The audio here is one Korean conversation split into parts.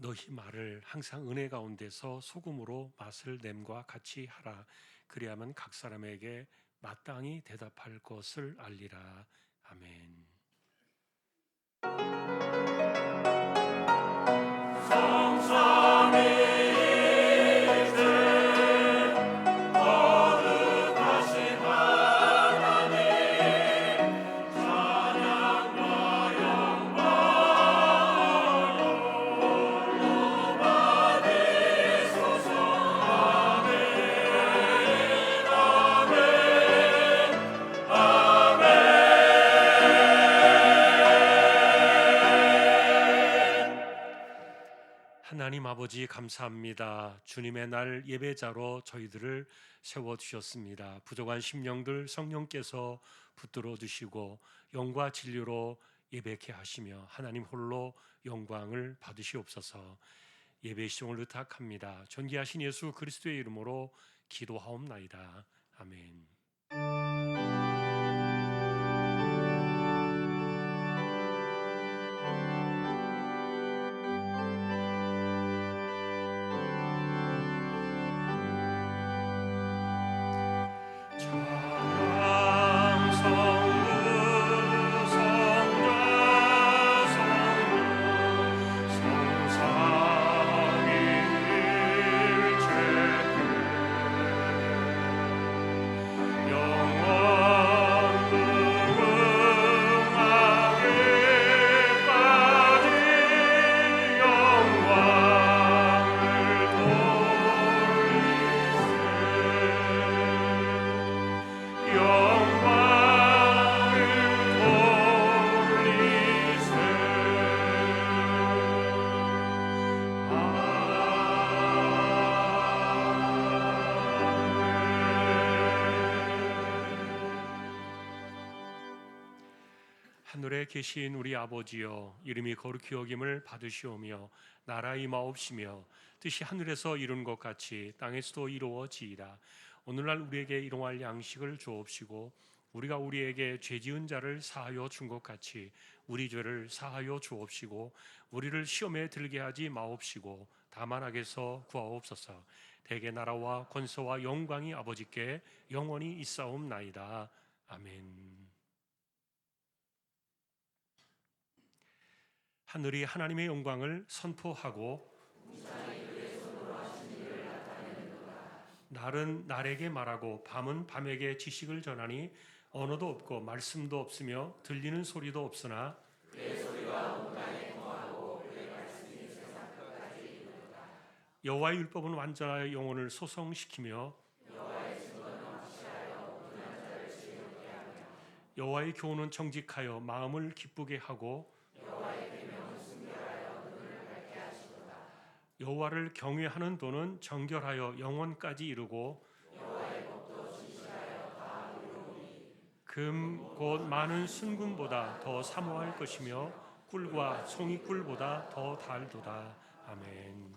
너희 말을 항상 은혜 가운데서 소금으로 맛을 냄과 같이 하라. 그리하면 각 사람에게 마땅히 대답할 것을 알리라. 아멘. 하나님 아버지 감사합니다. 주님의 날 예배자로 저희들을 세워주셨습니다. 부족한 심령들 성령께서 붙들어 주시고 영과 진리로 예배케 하시며 하나님 홀로 영광을 받으시옵소서. 예배 시종을 의탁합니다. 존귀하신 예수 그리스도의 이름으로 기도하옵나이다. 아멘. 하늘에 계신 우리 아버지여, 이름이 거룩히 여김을 받으시오며 나라 임하옵시며 뜻이 하늘에서 이룬 것 같이 땅에서도 이루어지이다. 오늘날 우리에게 일용할 양식을 주옵시고 우리가 우리에게 죄지은 자를 사하여 준 것 같이 우리 죄를 사하여 주옵시고 우리를 시험에 들게 하지 마옵시고 다만 악에서 구하옵소서. 대개 나라와 권세와 영광이 아버지께 영원히 있사옵나이다. 아멘. 하늘이 하나님의 영광을 선포하고 날은 날에게 말하고 밤은 밤에게 지식을 전하니 언어도 없고 말씀도 없으며 들리는 소리도 없으나 여호와의 율법은 완전하여 영혼을 소성시키며 여호와의 교훈은 정직하여 마음을 기쁘게 하고 여호와를 경외하는 도는 정결하여 영원까지 이르고 금 곧 많은 순금보다 더 사모할 것이며 꿀과 송이꿀보다 더 달도다. 아멘.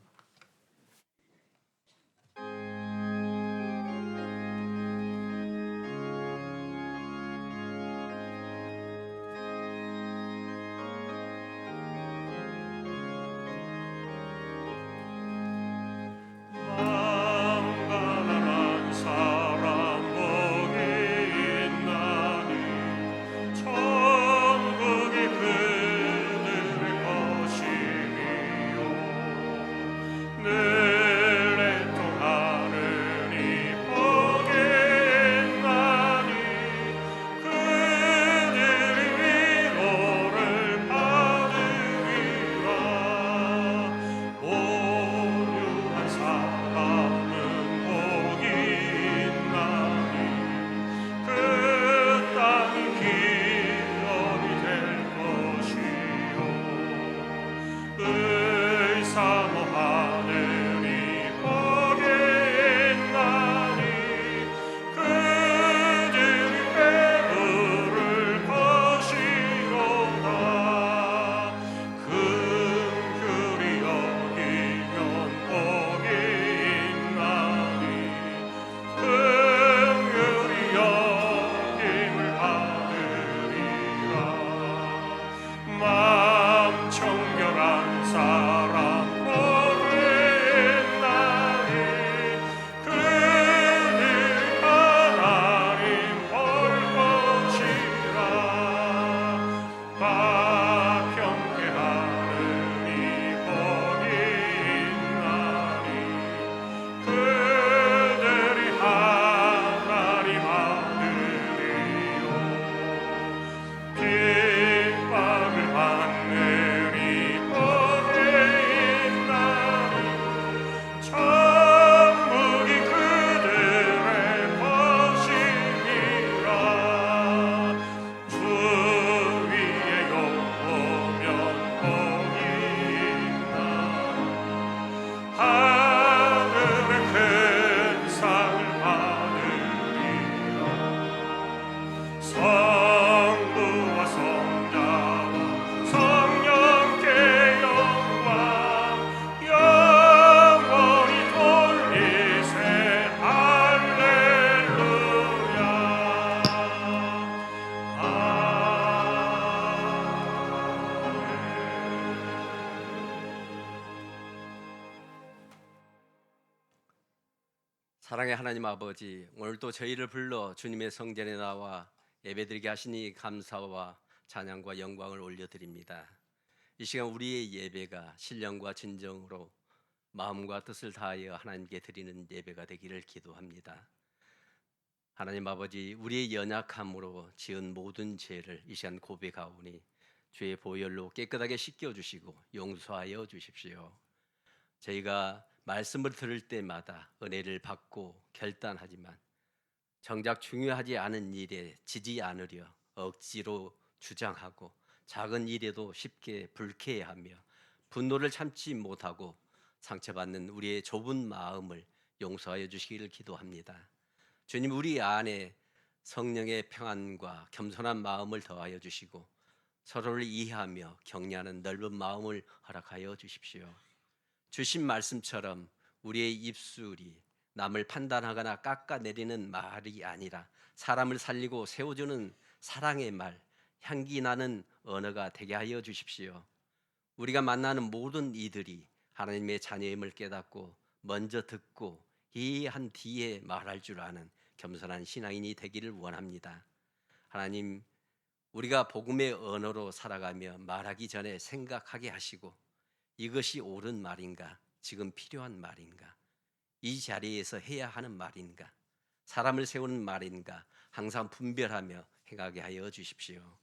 사랑의 하나님 아버지, 오늘도 저희를 불러 주님의 성전에 나와 예배드리게 하시니 감사와 찬양과 영광을 올려드립니다. 이 시간 우리의 예배가 신령과 진정으로 마음과 뜻을 다하여 하나님께 드리는 예배가 되기를 기도합니다. 하나님 아버지, 우리의 연약함으로 지은 모든 죄를 이 시간 고백하오니 주의 보혈로 깨끗하게 씻겨주시고 용서하여 주십시오. 저희가 말씀을 들을 때마다 은혜를 받고 결단하지만 정작 중요하지 않은 일에 지지 않으려 억지로 주장하고 작은 일에도 쉽게 불쾌해하며 분노를 참지 못하고 상처받는 우리의 좁은 마음을 용서하여 주시기를 기도합니다. 주님, 우리 안에 성령의 평안과 겸손한 마음을 더하여 주시고 서로를 이해하며 격려하는 넓은 마음을 허락하여 주십시오. 주신 말씀처럼 우리의 입술이 남을 판단하거나 깎아내리는 말이 아니라 사람을 살리고 세워주는 사랑의 말, 향기 나는 언어가 되게 하여 주십시오. 우리가 만나는 모든 이들이 하나님의 자녀임을 깨닫고 먼저 듣고 이해한 뒤에 말할 줄 아는 겸손한 신앙인이 되기를 원합니다. 하나님, 우리가 복음의 언어로 살아가며 말하기 전에 생각하게 하시고 이것이 옳은 말인가? 지금 필요한 말인가? 이 자리에서 해야 하는 말인가? 사람을 세우는 말인가? 항상 분별하며 행하게 하여 주십시오.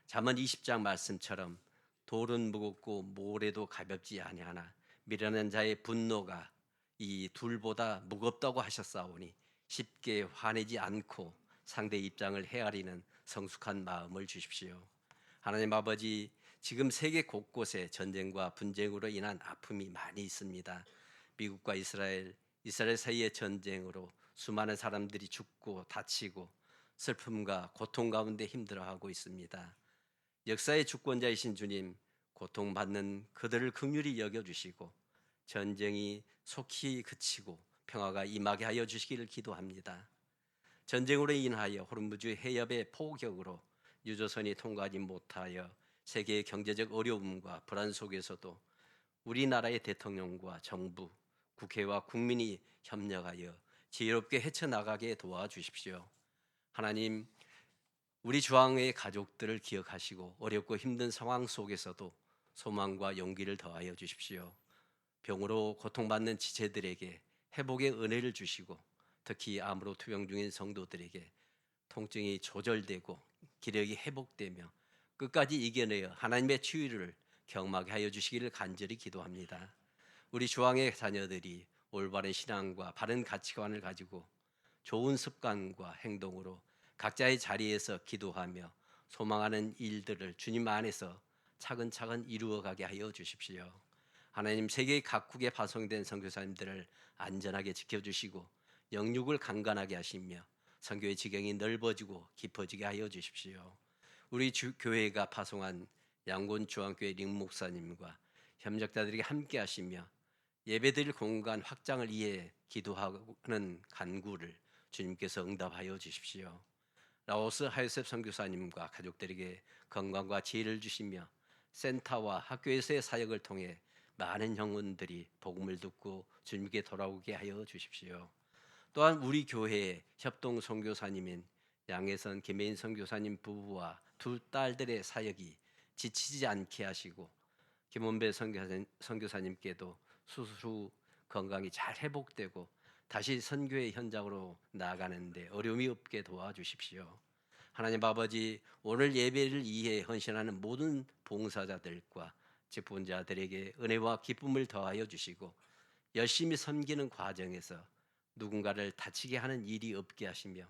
잠언 20장 말씀처럼 돌은 무겁고 모래도 가볍지 아니하나 미련한 자의 분노가 이 둘보다 무겁다고 하셨사오니 쉽게 화내지 않고 상대 입장을 헤아리는 성숙한 마음을 주십시오. 하나님 아버지, 지금 세계 곳곳에 전쟁과 분쟁으로 인한 아픔이 많이 있습니다. 미국과 이스라엘 사이의 전쟁으로 수많은 사람들이 죽고 다치고 슬픔과 고통 가운데 힘들어하고 있습니다. 역사의 주권자이신 주님, 고통받는 그들을 긍휼히 여겨주시고 전쟁이 속히 그치고 평화가 임하게 하여 주시기를 기도합니다. 전쟁으로 인하여 호르무즈 해협의 포격으로 유조선이 통과하지 못하여 세계의 경제적 어려움과 불안 속에서도 우리나라의 대통령과 정부, 국회와 국민이 협력하여 지혜롭게 헤쳐나가게 도와주십시오. 하나님, 우리 주왕의 가족들을 기억하시고 어렵고 힘든 상황 속에서도 소망과 용기를 더하여 주십시오. 병으로 고통받는 지체들에게 회복의 은혜를 주시고 특히 암으로 투병 중인 성도들에게 통증이 조절되고 기력이 회복되며 끝까지 이겨내어 하나님의 치유를 경험하게 하여 주시기를 간절히 기도합니다. 우리 주왕의 자녀들이 올바른 신앙과 바른 가치관을 가지고 좋은 습관과 행동으로 각자의 자리에서 기도하며 소망하는 일들을 주님 안에서 차근차근 이루어가게 하여 주십시오. 하나님, 세계 각국에 파송된 선교사님들을 안전하게 지켜주시고 영육을 강건하게 하시며 선교의 지경이 넓어지고 깊어지게 하여 주십시오. 우리 교회가 파송한 양곤 중앙교회 링 목사님과 협력자들에게 함께 하시며 예배드릴 공간 확장을 위해 기도하는 간구를 주님께서 응답하여 주십시오. 라오스 하요셉 선교사님과 가족들에게 건강과 지혜를 주시며 센터와 학교에서의 사역을 통해 많은 영혼들이 복음을 듣고 주님께 돌아오게 하여 주십시오. 또한 우리 교회의 협동 선교사님인 양혜선 김혜인 선교사님 부부와 두 딸들의 사역이 지치지 않게 하시고 김원배 선교사님께도 수술 후 건강이 잘 회복되고 다시 선교의 현장으로 나아가는데 어려움이 없게 도와주십시오. 하나님 아버지, 오늘 예배를 위해 헌신하는 모든 봉사자들과 직분자들에게 은혜와 기쁨을 더하여 주시고 열심히 섬기는 과정에서 누군가를 다치게 하는 일이 없게 하시며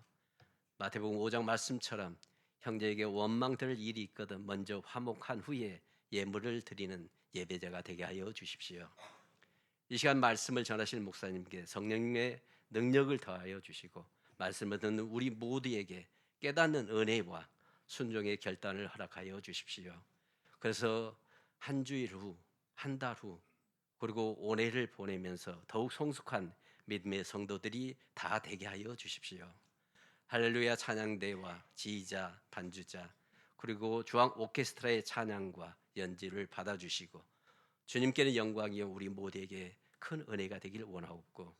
마태복음 5장 말씀처럼 형제에게 원망 들 일이 있거든 먼저 화목한 후에 예물을 드리는 예배자가 되게 하여 주십시오. 이 시간 말씀을 전하실 목사님께 성령님의 능력을 더하여 주시고 말씀을 듣는 우리 모두에게 깨닫는 은혜와 순종의 결단을 허락하여 주십시오. 그래서 한 주일 후, 한 달 후, 그리고 올해를 보내면서 더욱 성숙한 믿음의 성도들이 다 되게 하여 주십시오. 할렐루야 찬양대와 지휘자, 반주자, 그리고 주황 오케스트라의 찬양과 연주를 받아주시고 주님께는 영광이요 우리 모두에게 큰 은혜가 되길 원하옵고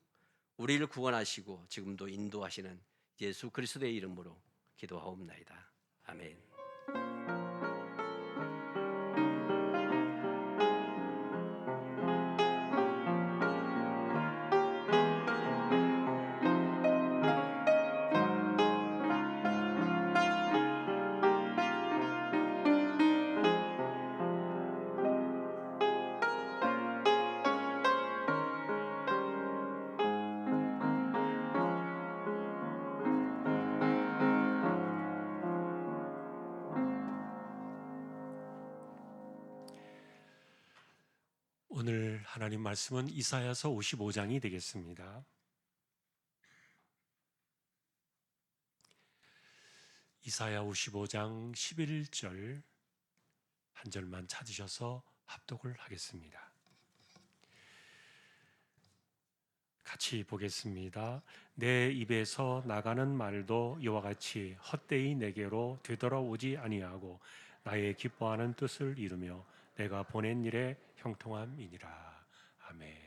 우리를 구원하시고 지금도 인도하시는 예수 그리스도의 이름으로 기도하옵나이다. 아멘. 오늘 하나님 말씀은 이사야서 55장이 되겠습니다. 이사야 55장 11절 한 절만 찾으셔서 합독을 하겠습니다. 같이 보겠습니다. 내 입에서 나가는 말도 이와 같이 헛되이 내게로 되돌아오지 아니하고 나의 기뻐하는 뜻을 이루며 내가 보낸 일에 형통함이니라. 아멘.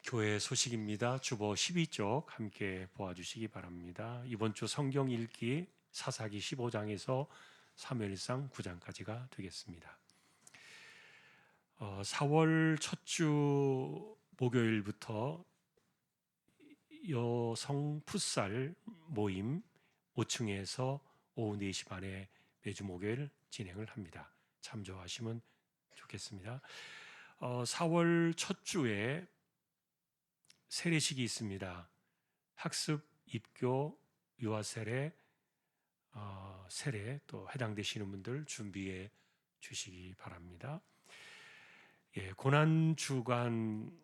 교회 소식입니다. 주보 12쪽 함께 보아주시기 바랍니다. 이번 주 성경 읽기 사사기 15장에서 사무엘상 9장까지가 되겠습니다. 4월 첫 주 목요일부터 여성 풋살 모임 5층에서 오후 4시 반에 매주 목요일 진행을 합니다. 참조하시면 좋겠습니다. 4월 첫 주에 세례식이 있습니다. 학습, 입교, 유아세례, 세례 또 해당되시는 분들 준비해 주시기 바랍니다. 고난주간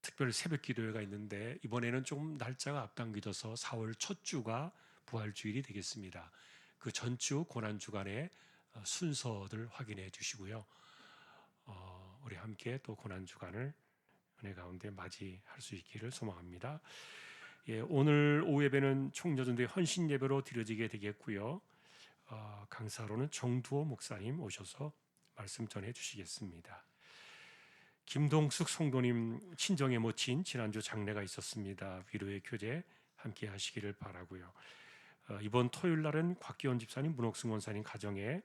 특별 새벽 기도회가 있는데 이번에는 좀 날짜가 앞당겨져서 4월 첫 주가 부활주일이 되겠습니다. 그 전주 고난주간의 순서들 확인해 주시고요. 우리 함께 또 고난주간을 은혜 가운데 맞이할 수 있기를 소망합니다. 오늘 오후 예배는 총여전도의 헌신 예배로 드려지게 되겠고요. 강사로는 정두호 목사님 오셔서 말씀 전해 주시겠습니다. 김동숙 성도님 친정에 모친 지난주 장례가 있었습니다. 위로의 교제 함께 하시기를 바라고요. 이번 토요일 날은 곽기원 집사님, 문옥승 원사님 가정에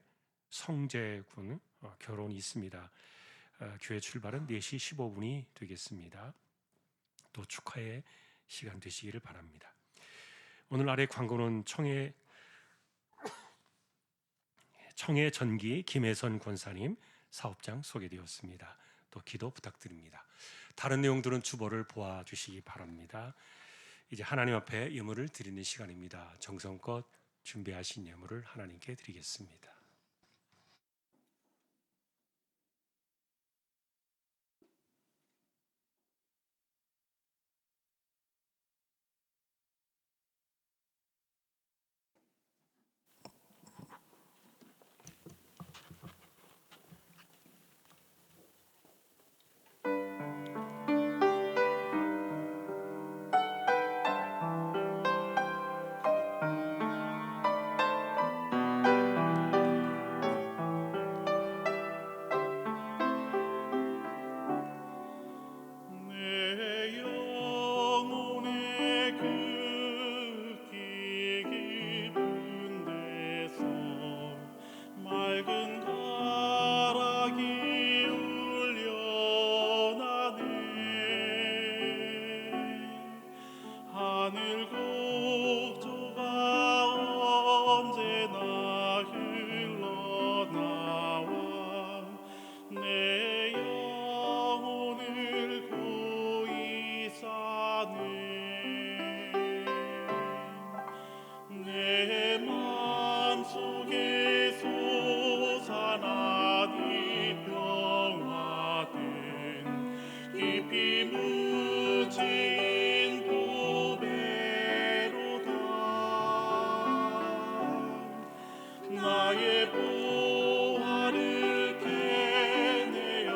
성재군 결혼이 있습니다. 교회 출발은 4시 15분이 되겠습니다. 또 축하의 시간 되시기를 바랍니다. 오늘 아래 광고는 청해 전기 김혜선 권사님 사업장 소개되었습니다. 또 기도 부탁드립니다. 다른 내용들은 주보를 보아주시기 바랍니다. 이제 하나님 앞에 예물을 드리는 시간입니다. 정성껏 준비하신 예물을 하나님께 드리겠습니다. 내 영혼의 극히 깊은 데서 맑은 가락이 울려나네. 하늘 곡조가 언제나 흘러나와 내 영혼을 고이 사네. 내 맘속에 솟아나니 평화된 깊이 묻힌 보배로다. 나의 보화를 캐내어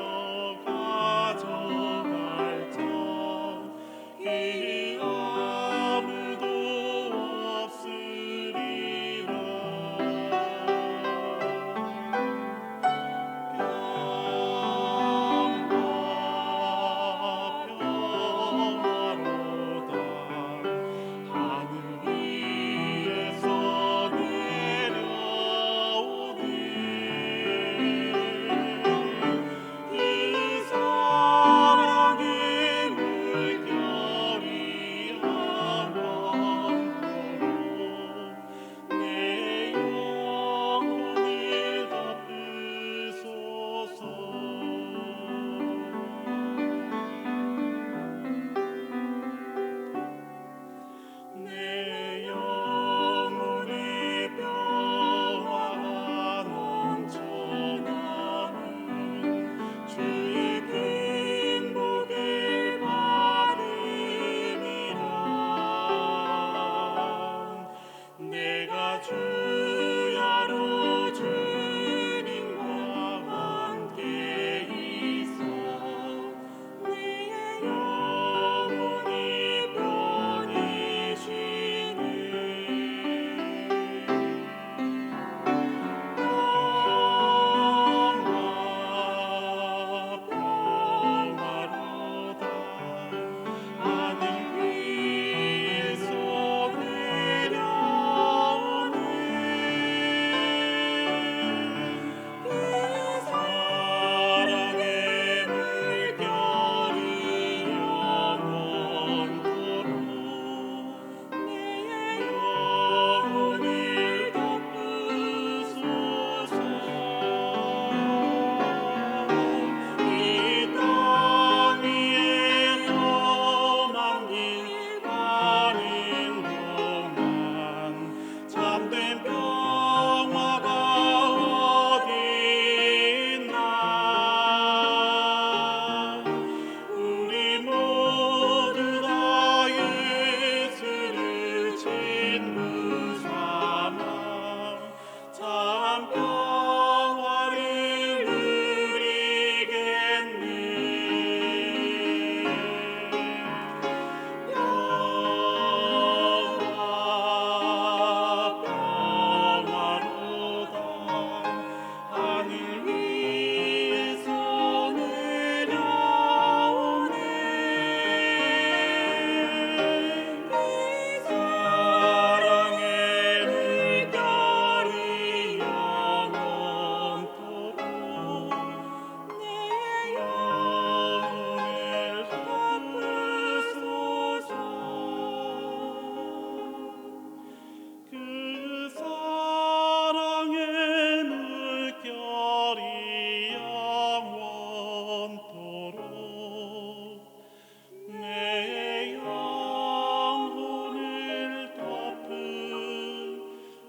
가져갈 자 그 아무도 없으리라. 평화 할렐루야로 주님과 함께 있어 우리의 영혼이 편히 쉬네 평화로다 하늘 위에서 내려오네 그 사랑의 물결이 영원토록 내 영혼을 덮으소서 이 땅 위에 험한 길 가는 동안 참된 평화가 어디 있나 우리 모두 다 예수를 친구 삼아 참 평화를 누리겠네 평화로다 하늘 위에서 내려오네 그 사랑의 물결이 영원토록 내 영혼을 덮으소서 그 사랑의 물결이 영원토록 내 영혼을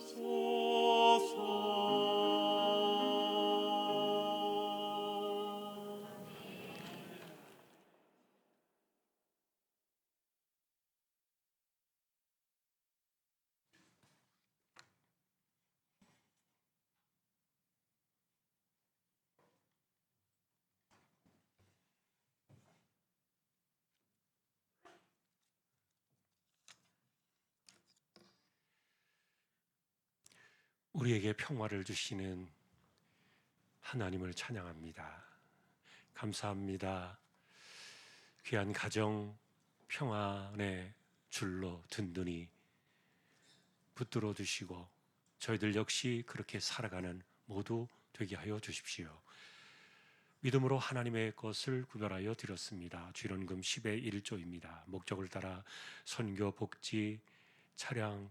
덮으소서 우리에게 평화를 주시는 하나님을 찬양합니다. 감사합니다. 귀한 가정 평안의 줄로 든든히 붙들어 주시고 저희들 역시 그렇게 살아가는 모두 되게 하여 주십시오. 믿음으로 하나님의 것을 구별하여 드렸습니다. 주일원금 10의 1조입니다. 목적을 따라 선교, 복지, 차량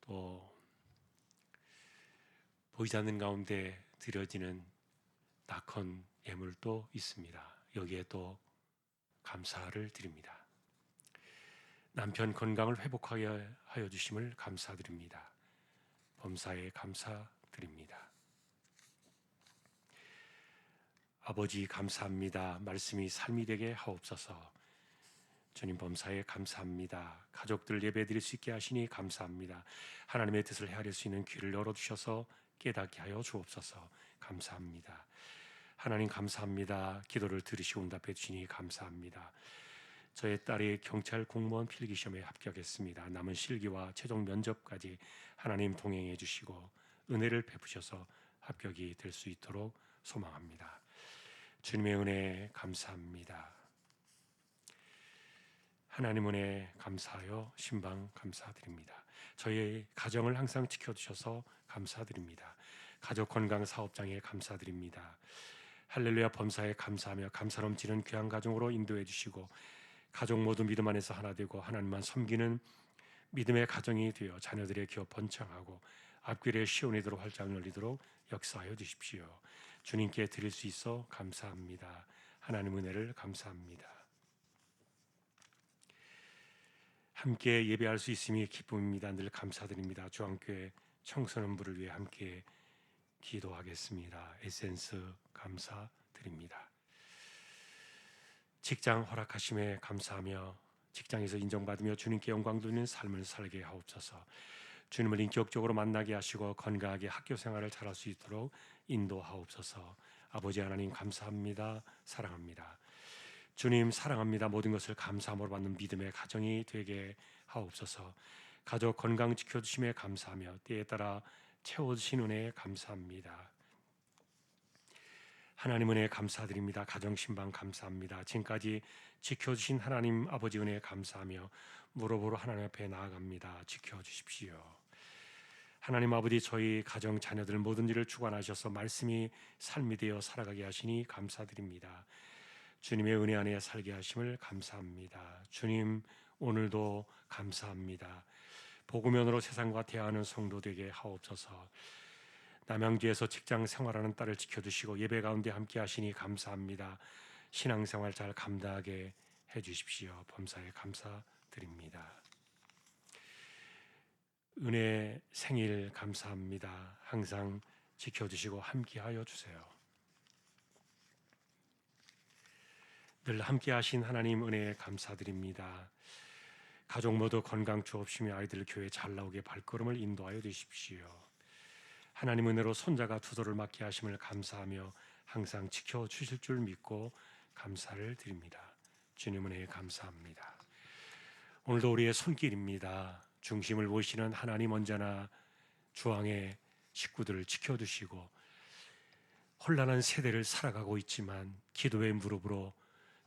또 보이지 않는 가운데 드려지는 낙헌 예물도 있습니다. 여기에 또 감사를 드립니다. 남편 건강을 회복하게 하여 주심을 감사드립니다. 범사에 감사드립니다. 아버지 감사합니다. 말씀이 삶이 되게 하옵소서. 주님 범사에 감사합니다. 가족들 예배드릴 수 있게 하시니 감사합니다. 하나님의 뜻을 헤아릴 수 있는 귀를 열어주셔서 깨닫게 하여 주옵소서. 감사합니다. 하나님 감사합니다. 기도를 들으시고 응답해 주시니 감사합니다. 저의 딸이 경찰 공무원 필기시험에 합격했습니다. 남은 실기와 최종 면접까지 하나님 동행해 주시고 은혜를 베푸셔서 합격이 될 수 있도록 소망합니다. 주님의 은혜 감사합니다. 하나님 은혜 감사하여 신방 감사드립니다. 저희 가정을 항상 지켜주셔서 감사드립니다. 가족 건강 사업장에 감사드립니다. 할렐루야 범사에 감사하며 감사 넘치는 귀한 가정으로 인도해 주시고 가족 모두 믿음 안에서 하나 되고 하나님만 섬기는 믿음의 가정이 되어 자녀들의 기업 번창하고 앞길에 시온이 도록 활짝 열리도록 역사하여 주십시오. 주님께 드릴 수 있어 감사합니다. 하나님 은혜를 감사합니다. 함께 예배할 수 있음이 기쁨입니다. 늘 감사드립니다. 주안교회 청소년부를 위해 함께 기도하겠습니다. 에센스 감사드립니다. 직장 허락하심에 감사하며 직장에서 인정받으며 주님께 영광 돌리는 삶을 살게 하옵소서. 주님을 인격적으로 만나게 하시고 건강하게 학교 생활을 잘할 수 있도록 인도하옵소서. 아버지 하나님 감사합니다. 사랑합니다. 주님 사랑합니다. 모든 것을 감사함으로 받는 믿음의 가정이 되게 하옵소서. 가족 건강 지켜주심에 감사하며 때에 따라 채워주신 은혜에 감사합니다. 하나님 은혜에 감사드립니다. 가정신방 감사합니다. 지금까지 지켜주신 하나님 아버지 은혜에 감사하며 무릎으로 하나님 앞에 나아갑니다. 지켜주십시오. 하나님 아버지 저희 가정 자녀들 모든 일을 주관하셔서 말씀이 삶이 되어 살아가게 하시니 감사드립니다. 주님의 은혜 안에 살게 하심을 감사합니다. 주님 오늘도 감사합니다. 복음연으로 세상과 대하는 성도 되게 하옵소서. 남양주에서 직장 생활하는 딸을 지켜주시고 예배 가운데 함께 하시니 감사합니다. 신앙생활 잘 감당하게 해주십시오. 범사에 감사드립니다. 은혜 생일 감사합니다. 항상 지켜주시고 함께하여 주세요. 늘 함께하신 하나님 은혜에 감사드립니다. 가족 모두 건강 주옵시며 아이들 교회 잘 나오게 발걸음을 인도하여 주십시오. 하나님 은혜로 손자가 두도를 맞게 하심을 감사하며 항상 지켜주실 줄 믿고 감사를 드립니다. 주님 은혜에 감사합니다. 오늘도 우리의 손길입니다. 중심을 보시는 하나님 언제나 주왕의 식구들을 지켜주시고 혼란한 세대를 살아가고 있지만 기도의 무릎으로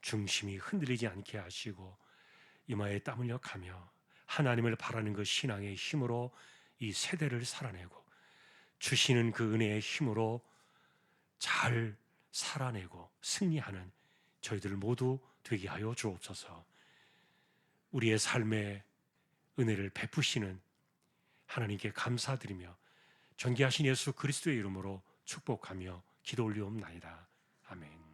중심이 흔들리지 않게 하시고 이마에 땀 흘려 가며 하나님을 바라는 그 신앙의 힘으로 이 세대를 살아내고 주시는 그 은혜의 힘으로 잘 살아내고 승리하는 저희들 모두 되게 하여 주옵소서. 우리의 삶에 은혜를 베푸시는 하나님께 감사드리며 존귀하신 예수 그리스도의 이름으로 축복하며 기도 올리옵나이다. 아멘.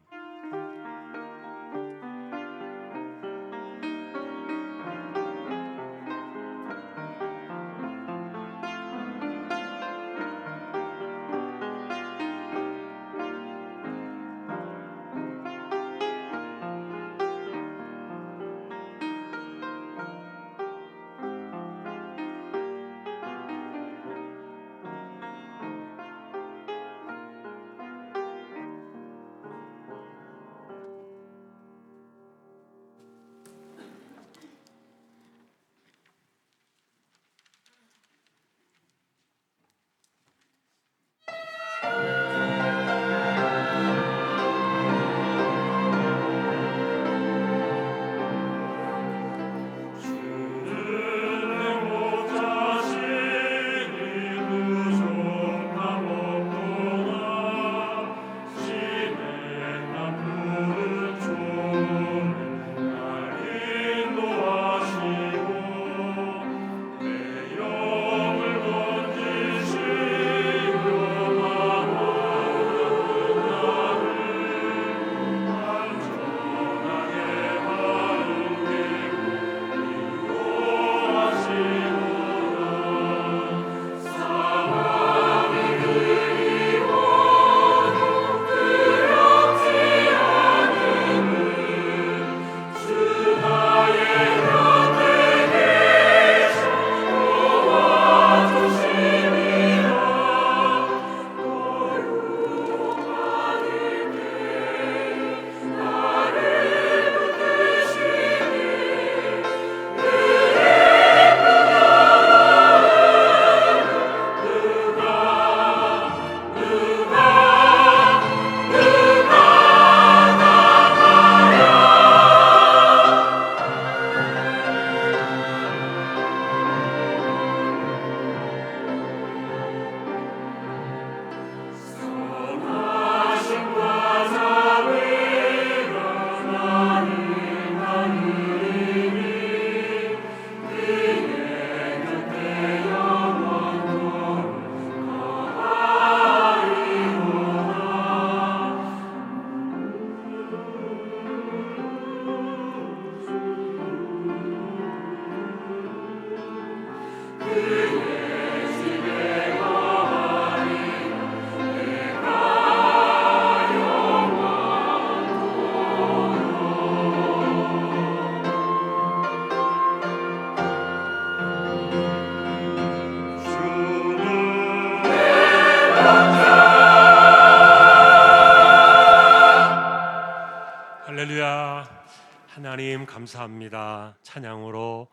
하나님 감사합니다. 찬양으로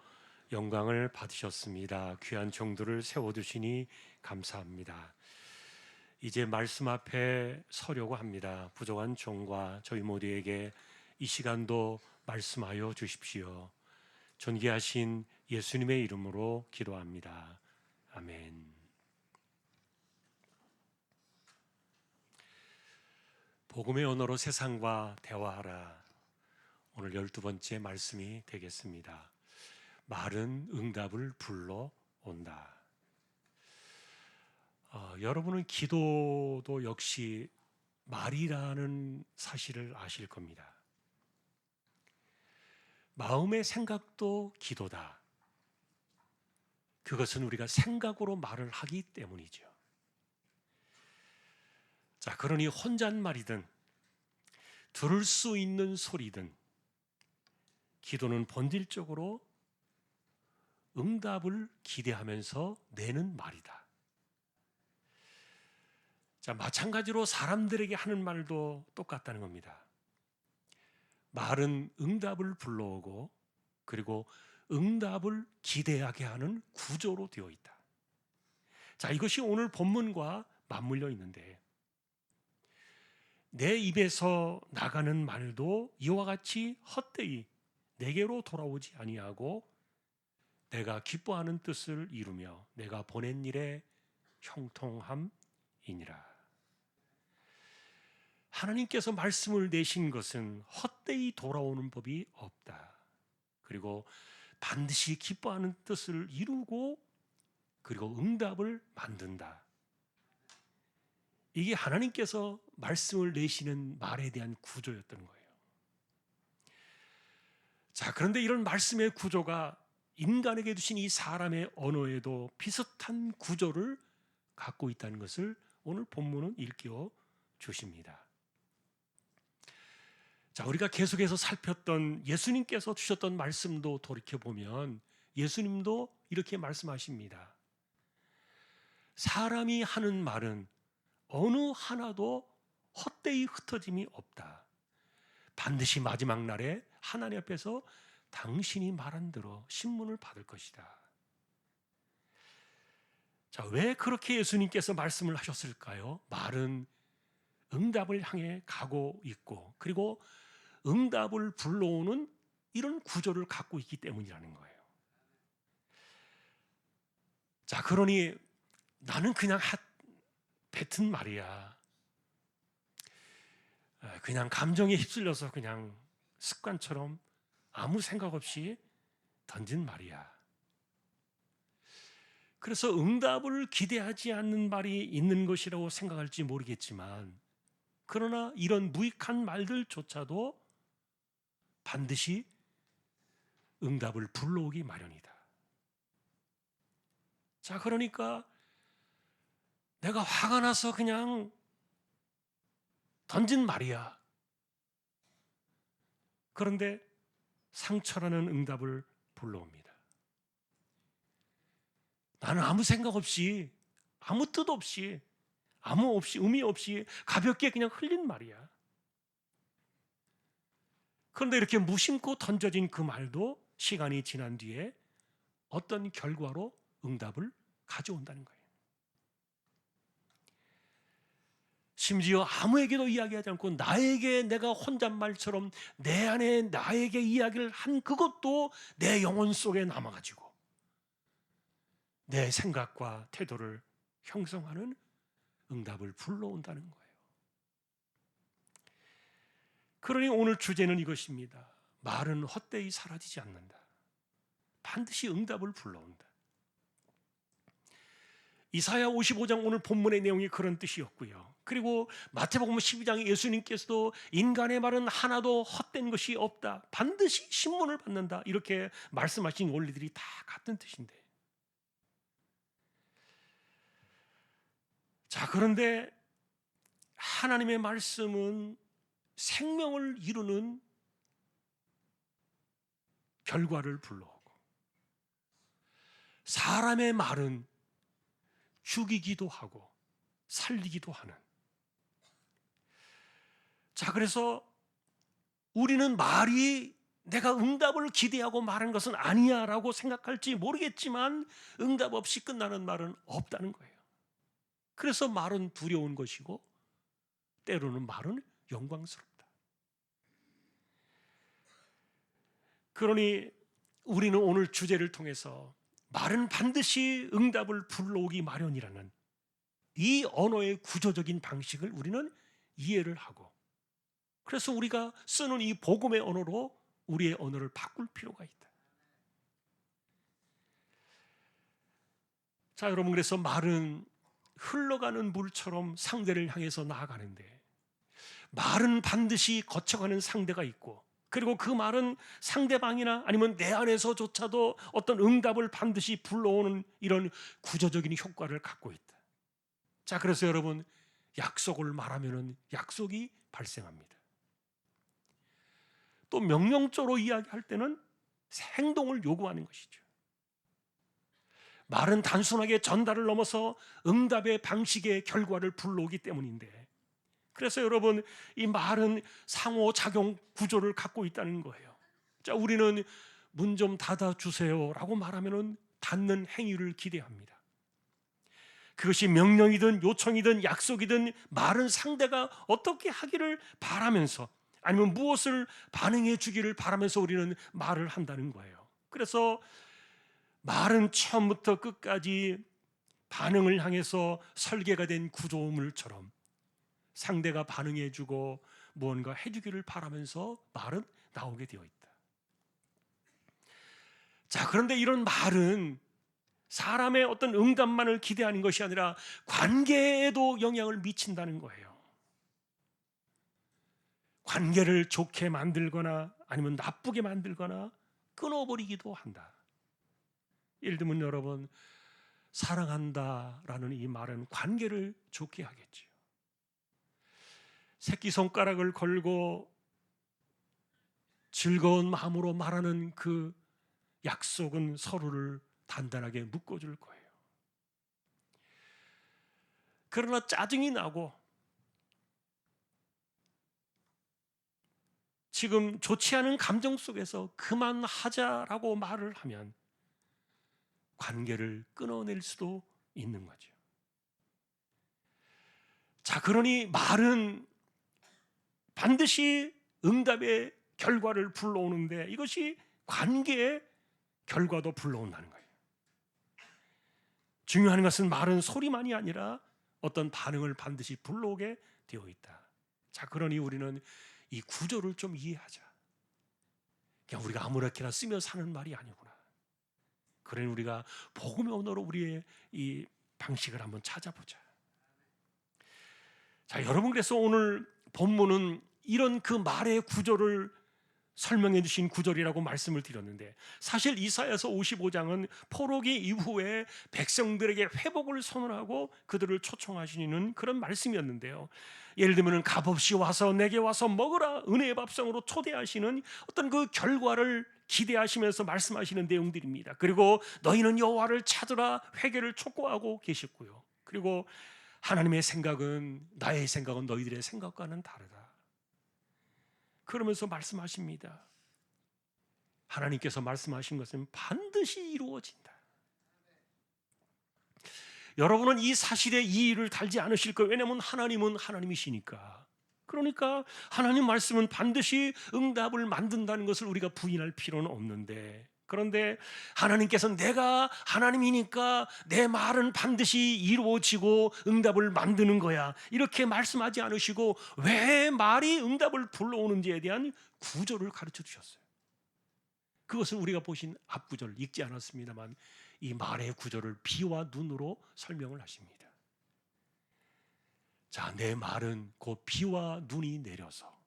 영광을 받으셨습니다. 귀한 종들을 세워두시니 감사합니다. 이제 말씀 앞에 서려고 합니다. 부족한 종과 저희 모두에게 이 시간도 말씀하여 주십시오. 존귀하신 예수님의 이름으로 기도합니다. 아멘. 복음의 언어로 세상과 대화하라. 오늘 12번째 말씀이 되겠습니다. 말은 응답을 불러온다. 여러분은 기도도 역시 말이라는 사실을 아실 겁니다. 마음의 생각도 기도다. 그것은 우리가 생각으로 말을 하기 때문이죠. 자, 그러니 혼잣말이든 들을 수 있는 소리든 기도는 본질적으로 응답을 기대하면서 내는 말이다. 자, 마찬가지로 사람들에게 하는 말도 똑같다는 겁니다. 말은 응답을 불러오고 그리고 응답을 기대하게 하는 구조로 되어 있다. 자, 이것이 오늘 본문과 맞물려 있는데 내 입에서 나가는 말도 이와 같이 헛되이 내게로 돌아오지 아니하고 내가 기뻐하는 뜻을 이루며 내가 보낸 일에 형통함이니라. 하나님께서 말씀을 내신 것은 헛되이 돌아오는 법이 없다. 그리고 반드시 기뻐하는 뜻을 이루고 그리고 응답을 만든다. 이게 하나님께서 말씀을 내시는 말에 대한 구조였던 거예요. 자, 그런데 이런 말씀의 구조가 인간에게 주신 이 사람의 언어에도 비슷한 구조를 갖고 있다는 것을 오늘 본문은 일깨워 주십니다. 자, 우리가 계속해서 살폈던 예수님께서 주셨던 말씀도 돌이켜보면 예수님도 이렇게 말씀하십니다. 사람이 하는 말은 어느 하나도 헛되이 흩어짐이 없다. 반드시 마지막 날에 하나님 앞에서 당신이 말한 대로 신문을 받을 것이다. 자, 왜 그렇게 예수님께서 말씀을 하셨을까요? 말은 응답을 향해 가고 있고 그리고 응답을 불러오는 이런 구조를 갖고 있기 때문이라는 거예요. 자, 그러니 나는 그냥 뱉은 말이야. 그냥 감정에 휩쓸려서 그냥 습관처럼 아무 생각 없이 던진 말이야. 그래서 응답을 기대하지 않는 말이 있는 것이라고 생각할지 모르겠지만 그러나 이런 무익한 말들조차도 반드시 응답을 불러오기 마련이다. 자, 그러니까 내가 화가 나서 그냥 던진 말이야. 그런데 상처라는 응답을 불러옵니다. 나는 아무 생각 없이 아무 뜻 없이 의미 없이 가볍게 그냥 흘린 말이야. 그런데 이렇게 무심코 던져진 그 말도 시간이 지난 뒤에 어떤 결과로 응답을 가져온다는 거예요. 심지어 아무에게도 이야기하지 않고 나에게 내가 혼잣말처럼 내 안에 나에게 이야기를 한 그것도 내 영혼 속에 남아가지고 내 생각과 태도를 형성하는 응답을 불러온다는 거예요. 그러니 오늘 주제는 이것입니다. 말은 헛되이 사라지지 않는다. 반드시 응답을 불러온다. 이사야 55장 오늘 본문의 내용이 그런 뜻이었고요. 그리고 마태복음 12장에 예수님께서도 인간의 말은 하나도 헛된 것이 없다. 반드시 신문을 받는다. 이렇게 말씀하신 원리들이 다 같은 뜻인데. 자, 그런데 하나님의 말씀은 생명을 이루는 결과를 불러오고 사람의 말은 죽이기도 하고 살리기도 하는. 자, 그래서 우리는 말이 내가 응답을 기대하고 말한 것은 아니야 라고 생각할지 모르겠지만 응답 없이 끝나는 말은 없다는 거예요. 그래서 말은 두려운 것이고 때로는 말은 영광스럽다. 그러니 우리는 오늘 주제를 통해서 말은 반드시 응답을 불러오기 마련이라는 이 언어의 구조적인 방식을 우리는 이해를 하고, 그래서 우리가 쓰는 이 복음의 언어로 우리의 언어를 바꿀 필요가 있다. 자, 여러분, 그래서 말은 흘러가는 물처럼 상대를 향해서 나아가는데 말은 반드시 거쳐가는 상대가 있고, 그리고 그 말은 상대방이나 아니면 내 안에서조차도 어떤 응답을 반드시 불러오는 이런 구조적인 효과를 갖고 있다. 자, 그래서 여러분, 약속을 말하면 약속이 발생합니다. 또 명령조로 이야기할 때는 행동을 요구하는 것이죠. 말은 단순하게 전달을 넘어서 응답의 방식의 결과를 불러오기 때문인데, 그래서 여러분, 이 말은 상호작용 구조를 갖고 있다는 거예요. 자, 우리는 문 좀 닫아주세요 라고 말하면 닫는 행위를 기대합니다. 그것이 명령이든 요청이든 약속이든 말은 상대가 어떻게 하기를 바라면서, 아니면 무엇을 반응해 주기를 바라면서 우리는 말을 한다는 거예요. 그래서 말은 처음부터 끝까지 반응을 향해서 설계가 된 구조물처럼 상대가 반응해 주고 무언가 해주기를 바라면서 말은 나오게 되어 있다. 자, 그런데 이런 말은 사람의 어떤 응답만을 기대하는 것이 아니라 관계에도 영향을 미친다는 거예요. 관계를 좋게 만들거나 아니면 나쁘게 만들거나 끊어버리기도 한다. 예를 들면 여러분, 사랑한다라는 이 말은 관계를 좋게 하겠지요. 새끼손가락을 걸고 즐거운 마음으로 말하는 그 약속은 서로를 단단하게 묶어줄 거예요. 그러나 짜증이 나고 지금 좋지 않은 감정 속에서 그만하자라고 말을 하면 관계를 끊어낼 수도 있는 거죠. 자, 그러니 말은 반드시 응답의 결과를 불러오는데 이것이 관계의 결과도 불러온다는 거예요. 중요한 것은 말은 소리만이 아니라 어떤 반응을 반드시 불러오게 되어 있다. 자, 그러니 우리는 이 구조를 좀 이해하자. 그냥 우리가 아무렇게나 쓰며 사는 말이 아니구나. 그러니 우리가 복음의 언어로 우리의 이 방식을 한번 찾아보자. 자, 여러분, 그래서 오늘 본문은 이런 그 말의 구조를 설명해 주신 구절이라고 말씀을 드렸는데, 사실 이사야서 55장은 포로기 이후에 백성들에게 회복을 선언하고 그들을 초청하시는 그런 말씀이었는데요. 예를 들면 값없이 와서 내게 와서 먹으라, 은혜의 밥상으로 초대하시는 어떤 그 결과를 기대하시면서 말씀하시는 내용들입니다. 그리고 너희는 여호와를 찾으라 회개를 촉구하고 계셨고요. 그리고 하나님의 생각은, 나의 생각은 너희들의 생각과는 다르다. 그러면서 말씀하십니다. 하나님께서 말씀하신 것은 반드시 이루어진다. 여러분은 이 사실에 이의를 달지 않으실 거예요. 왜냐하면 하나님은 하나님이시니까. 그러니까 하나님 말씀은 반드시 응답을 만든다는 것을 우리가 부인할 필요는 없는데, 그런데 하나님께서는 내가 하나님이니까 내 말은 반드시 이루어지고 응답을 만드는 거야, 이렇게 말씀하지 않으시고 왜 말이 응답을 불러오는지에 대한 구조를 가르쳐 주셨어요. 그것을 우리가 보신 앞구절 읽지 않았습니다만 이 말의 구조를 비와 눈으로 설명을 하십니다. 자, 내 말은 곧 비와 눈이 내려서,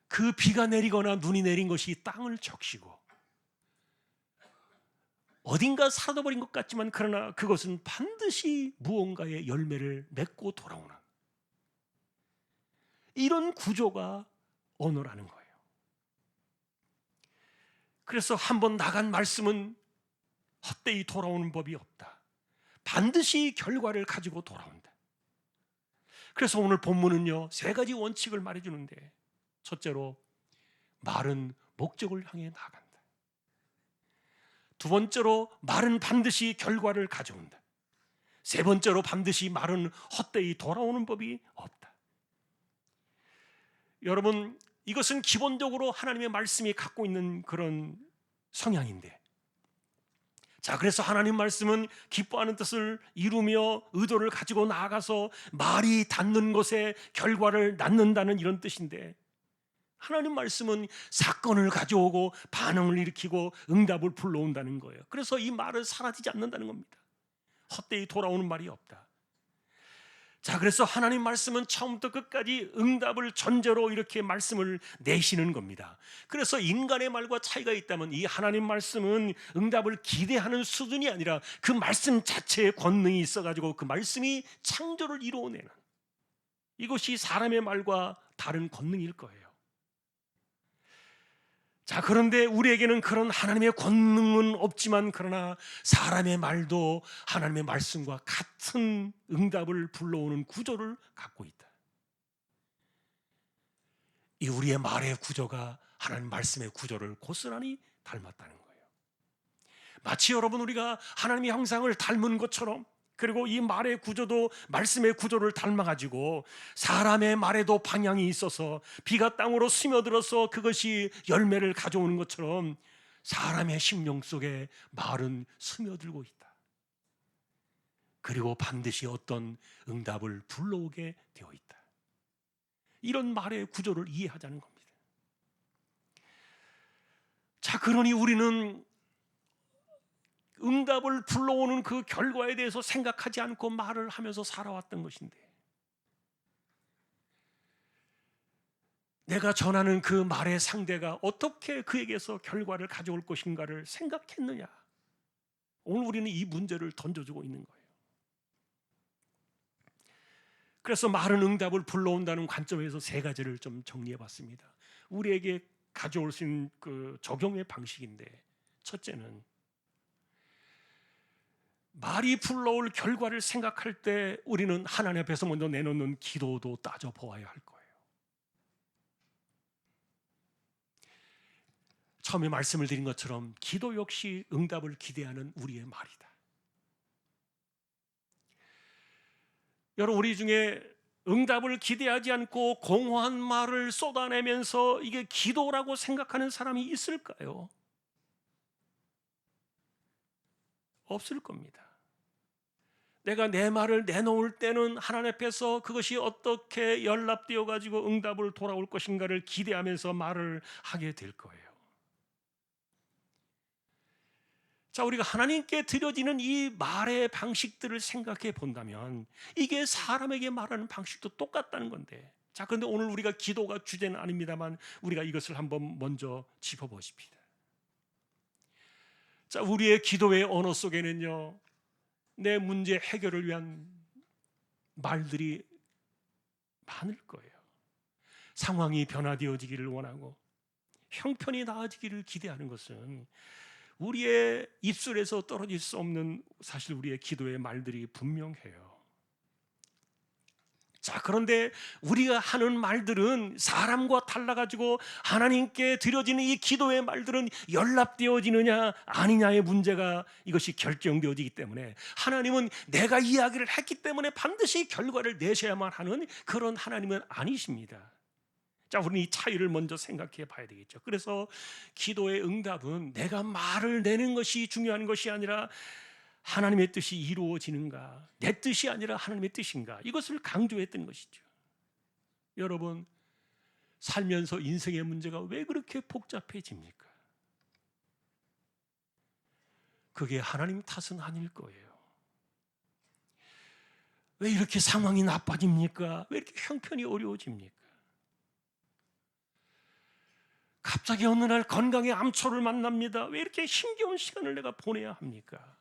그 비가 내리거나 눈이 내린 것이 땅을 적시고 어딘가 사라져버린 것 같지만 그러나 그것은 반드시 무언가의 열매를 맺고 돌아오는 이런 구조가 언어라는 거예요. 그래서 한번 나간 말씀은 헛되이 돌아오는 법이 없다. 반드시 결과를 가지고 돌아온다. 그래서 오늘 본문은요, 세 가지 원칙을 말해주는데, 첫째로 말은 목적을 향해 나간다. 두 번째로, 말은 반드시 결과를 가져온다. 세 번째로, 반드시 말은 헛되이 돌아오는 법이 없다. 여러분, 이것은 기본적으로 하나님의 말씀이 갖고 있는 그런 성향인데, 자, 그래서 하나님 말씀은 기뻐하는 뜻을 이루며 의도를 가지고 나아가서 말이 닿는 곳에 결과를 낳는다는 이런 뜻인데, 하나님 말씀은 사건을 가져오고 반응을 일으키고 응답을 불러온다는 거예요. 그래서 이 말은 사라지지 않는다는 겁니다. 헛되이 돌아오는 말이 없다. 자, 그래서 하나님 말씀은 처음부터 끝까지 응답을 전제로 이렇게 말씀을 내시는 겁니다. 그래서 인간의 말과 차이가 있다면 이 하나님 말씀은 응답을 기대하는 수준이 아니라 그 말씀 자체에 권능이 있어가지고 그 말씀이 창조를 이루어내는, 이것이 사람의 말과 다른 권능일 거예요. 자, 그런데 우리에게는 그런 하나님의 권능은 없지만, 그러나 사람의 말도 하나님의 말씀과 같은 응답을 불러오는 구조를 갖고 있다. 이 우리의 말의 구조가 하나님 말씀의 구조를 고스란히 닮았다는 거예요. 마치 여러분, 우리가 하나님의 형상을 닮은 것처럼, 그리고 이 말의 구조도 말씀의 구조를 닮아가지고 사람의 말에도 방향이 있어서 비가 땅으로 스며들어서 그것이 열매를 가져오는 것처럼 사람의 심령 속에 말은 스며들고 있다. 그리고 반드시 어떤 응답을 불러오게 되어 있다. 이런 말의 구조를 이해하자는 겁니다. 자, 그러니 우리는 응답을 불러오는 그 결과에 대해서 생각하지 않고 말을 하면서 살아왔던 것인데, 내가 전하는 그 말의 상대가 어떻게 그에게서 결과를 가져올 것인가를 생각했느냐? 오늘 우리는 이 문제를 던져주고 있는 거예요. 그래서 말은 응답을 불러온다는 관점에서 세 가지를 좀 정리해 봤습니다. 우리에게 가져올 수 있는 그 적용의 방식인데, 첫째는 말이 불러올 결과를 생각할 때 우리는 하나님 앞에서 먼저 내놓는 기도도 따져보아야 할 거예요. 처음에 말씀을 드린 것처럼 기도 역시 응답을 기대하는 우리의 말이다. 여러분, 우리 중에 응답을 기대하지 않고 공허한 말을 쏟아내면서 이게 기도라고 생각하는 사람이 있을까요? 없을 겁니다. 내가 내 말을 내놓을 때는 하나님 앞에서 그것이 어떻게 연락되어 가지고 응답을 돌아올 것인가를 기대하면서 말을 하게 될 거예요. 자, 우리가 하나님께 드려지는 이 말의 방식들을 생각해 본다면 이게 사람에게 말하는 방식도 똑같다는 건데, 자, 그런데 오늘 우리가 기도가 주제는 아닙니다만 우리가 이것을 한번 먼저 짚어보십시다. 자, 우리의 기도의 언어 속에는요, 내 문제 해결을 위한 말들이 많을 거예요. 상황이 변화되어지기를 원하고 형편이 나아지기를 기대하는 것은 우리의 입술에서 떨어질 수 없는, 사실 우리의 기도의 말들이 분명해요. 자, 그런데 우리가 하는 말들은 사람과 달라가지고 하나님께 드려지는 이 기도의 말들은 연락되어지느냐 아니냐의 문제가, 이것이 결정되어지기 때문에 하나님은 내가 이야기를 했기 때문에 반드시 결과를 내셔야만 하는 그런 하나님은 아니십니다. 자, 우리는 이 차이를 먼저 생각해 봐야 되겠죠. 그래서 기도의 응답은 내가 말을 내는 것이 중요한 것이 아니라 하나님의 뜻이 이루어지는가, 내 뜻이 아니라 하나님의 뜻인가, 이것을 강조했던 것이죠. 여러분, 살면서 인생의 문제가 왜 그렇게 복잡해집니까? 그게 하나님 탓은 아닐 거예요. 왜 이렇게 상황이 나빠집니까? 왜 이렇게 형편이 어려워집니까? 갑자기 어느 날 건강의 암초를 만납니다. 왜 이렇게 힘겨운 시간을 내가 보내야 합니까?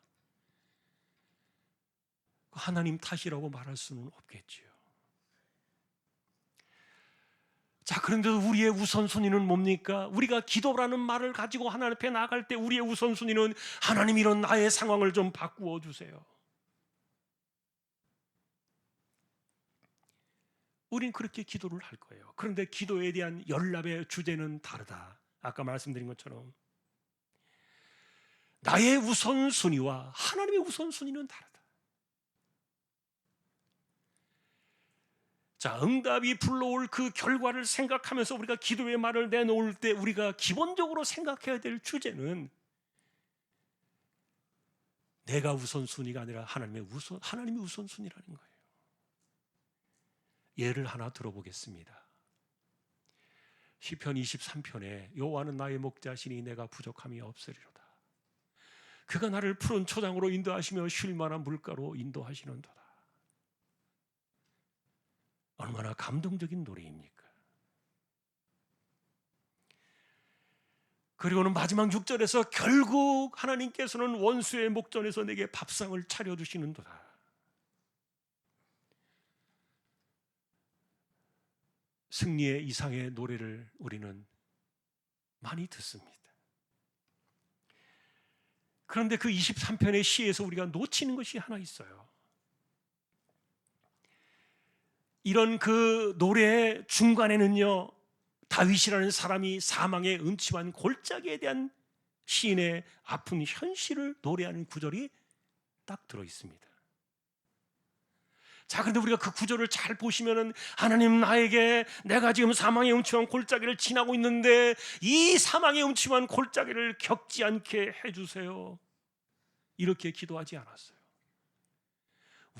하나님 탓이라고 말할 수는 없겠지요. 자, 그런데도 우리의 우선순위는 뭡니까? 우리가 기도라는 말을 가지고 하나님 앞에 나갈 때 우리의 우선순위는 하나님, 이런 나의 상황을 좀 바꾸어 주세요. 우린 그렇게 기도를 할 거예요. 그런데 기도에 대한 연락의 주제는 다르다. 아까 말씀드린 것처럼 나의 우선순위와 하나님의 우선순위는 다르다. 자, 응답이 불러올 그 결과를 생각하면서 우리가 기도의 말을 내놓을 때 우리가 기본적으로 생각해야 될 주제는 내가 우선순위가 아니라 하나님의 우선순위라는 거예요. 예를 하나 들어보겠습니다. 시편 23편에 여호와는 나의 목자시니 내가 부족함이 없으리로다. 그가 나를 푸른 초장으로 인도하시며 쉴 만한 물가로 인도하시는도다. 얼마나 감동적인 노래입니까? 그리고는 마지막 6절에서 결국 하나님께서는 원수의 목전에서 내게 밥상을 차려주시는도다. 승리의 이상의 노래를 우리는 많이 듣습니다. 그런데 그 23편의 시에서 우리가 놓치는 것이 하나 있어요. 이런 그 노래의 중간에는요, 다윗이라는 사람이 사망의 음침한 골짜기에 대한 시인의 아픈 현실을 노래하는 구절이 딱 들어 있습니다. 자, 그런데 우리가 그 구절을 잘 보시면은 하나님, 나에게 내가 지금 사망의 음침한 골짜기를 지나고 있는데 이 사망의 음침한 골짜기를 겪지 않게 해주세요, 이렇게 기도하지 않았어요.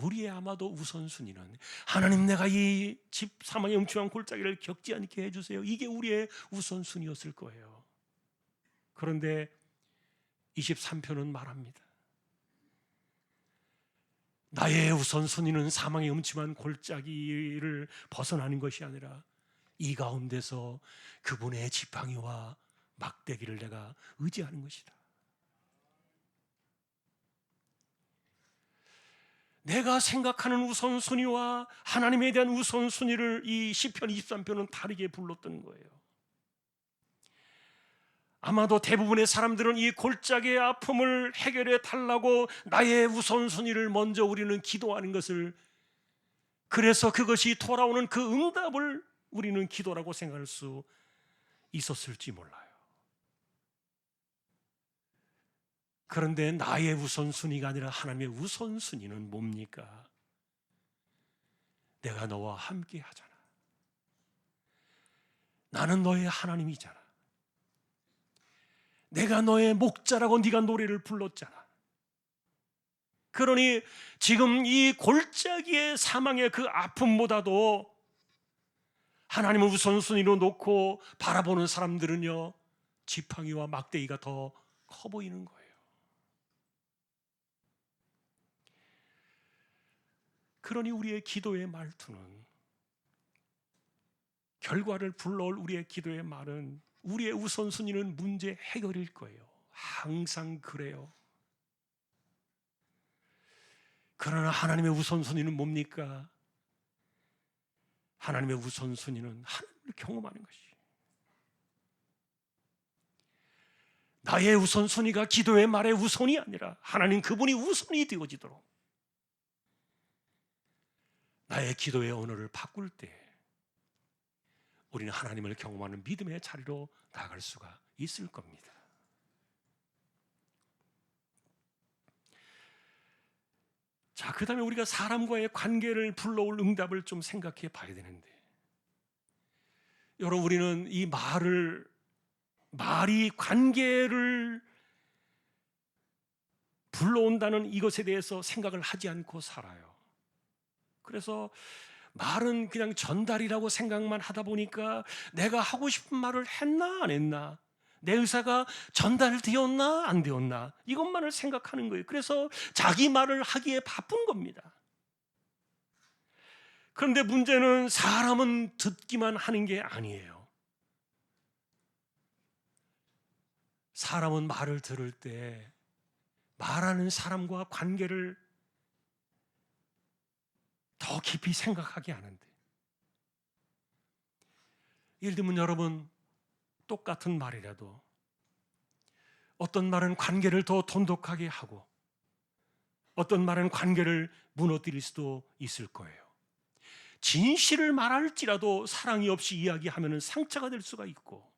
우리의 아마도 우선순위는 하나님, 내가 이 사망의 음침한 골짜기를 겪지 않게 해주세요, 이게 우리의 우선순위였을 거예요. 그런데 23편은 말합니다. 나의 우선순위는 사망의 음침한 골짜기를 벗어나는 것이 아니라 이 가운데서 그분의 지팡이와 막대기를 내가 의지하는 것이다. 내가 생각하는 우선순위와 하나님에 대한 우선순위를 이 시편 23편은 다르게 불렀던 거예요. 아마도 대부분의 사람들은 이 골짜기의 아픔을 해결해 달라고 나의 우선순위를 먼저 우리는 기도하는 것을, 그래서 그것이 돌아오는 그 응답을 우리는 기도라고 생각할 수 있었을지 몰라요. 그런데 나의 우선순위가 아니라 하나님의 우선순위는 뭡니까? 내가 너와 함께 하잖아. 나는 너의 하나님이잖아. 내가 너의 목자라고 네가 노래를 불렀잖아. 그러니 지금 이 골짜기의 사망의 그 아픔보다도 하나님을 우선순위로 놓고 바라보는 사람들은요, 지팡이와 막대기가 더 커 보이는 거예요. 그러니 우리의 기도의 말투는, 결과를 불러올 우리의 기도의 말은, 우리의 우선순위는 문제 해결일 거예요. 항상 그래요. 그러나 하나님의 우선순위는 뭡니까? 하나님의 우선순위는 하나님을 경험하는 것이. 나의 우선순위가 기도의 말의 우선이 아니라 하나님 그분이 우선이 되어지도록 나의 기도의 언어를 바꿀 때 우리는 하나님을 경험하는 믿음의 자리로 나아갈 수가 있을 겁니다. 자, 그 다음에 우리가 사람과의 관계를 불러올 응답을 좀 생각해 봐야 되는데, 여러분, 우리는 이 말이 관계를 불러온다는 이것에 대해서 생각을 하지 않고 살아요. 그래서 말은 그냥 전달이라고 생각만 하다 보니까 내가 하고 싶은 말을 했나 안 했나, 내 의사가 전달되었나 안 되었나, 이것만을 생각하는 거예요. 그래서 자기 말을 하기에 바쁜 겁니다. 그런데 문제는 사람은 듣기만 하는 게 아니에요. 사람은 말을 들을 때 말하는 사람과 관계를 더 깊이 생각하게 하는데, 예를 들면 여러분, 똑같은 말이라도 어떤 말은 관계를 더 돈독하게 하고 어떤 말은 관계를 무너뜨릴 수도 있을 거예요. 진실을 말할지라도 사랑이 없이 이야기하면 상처가 될 수가 있고,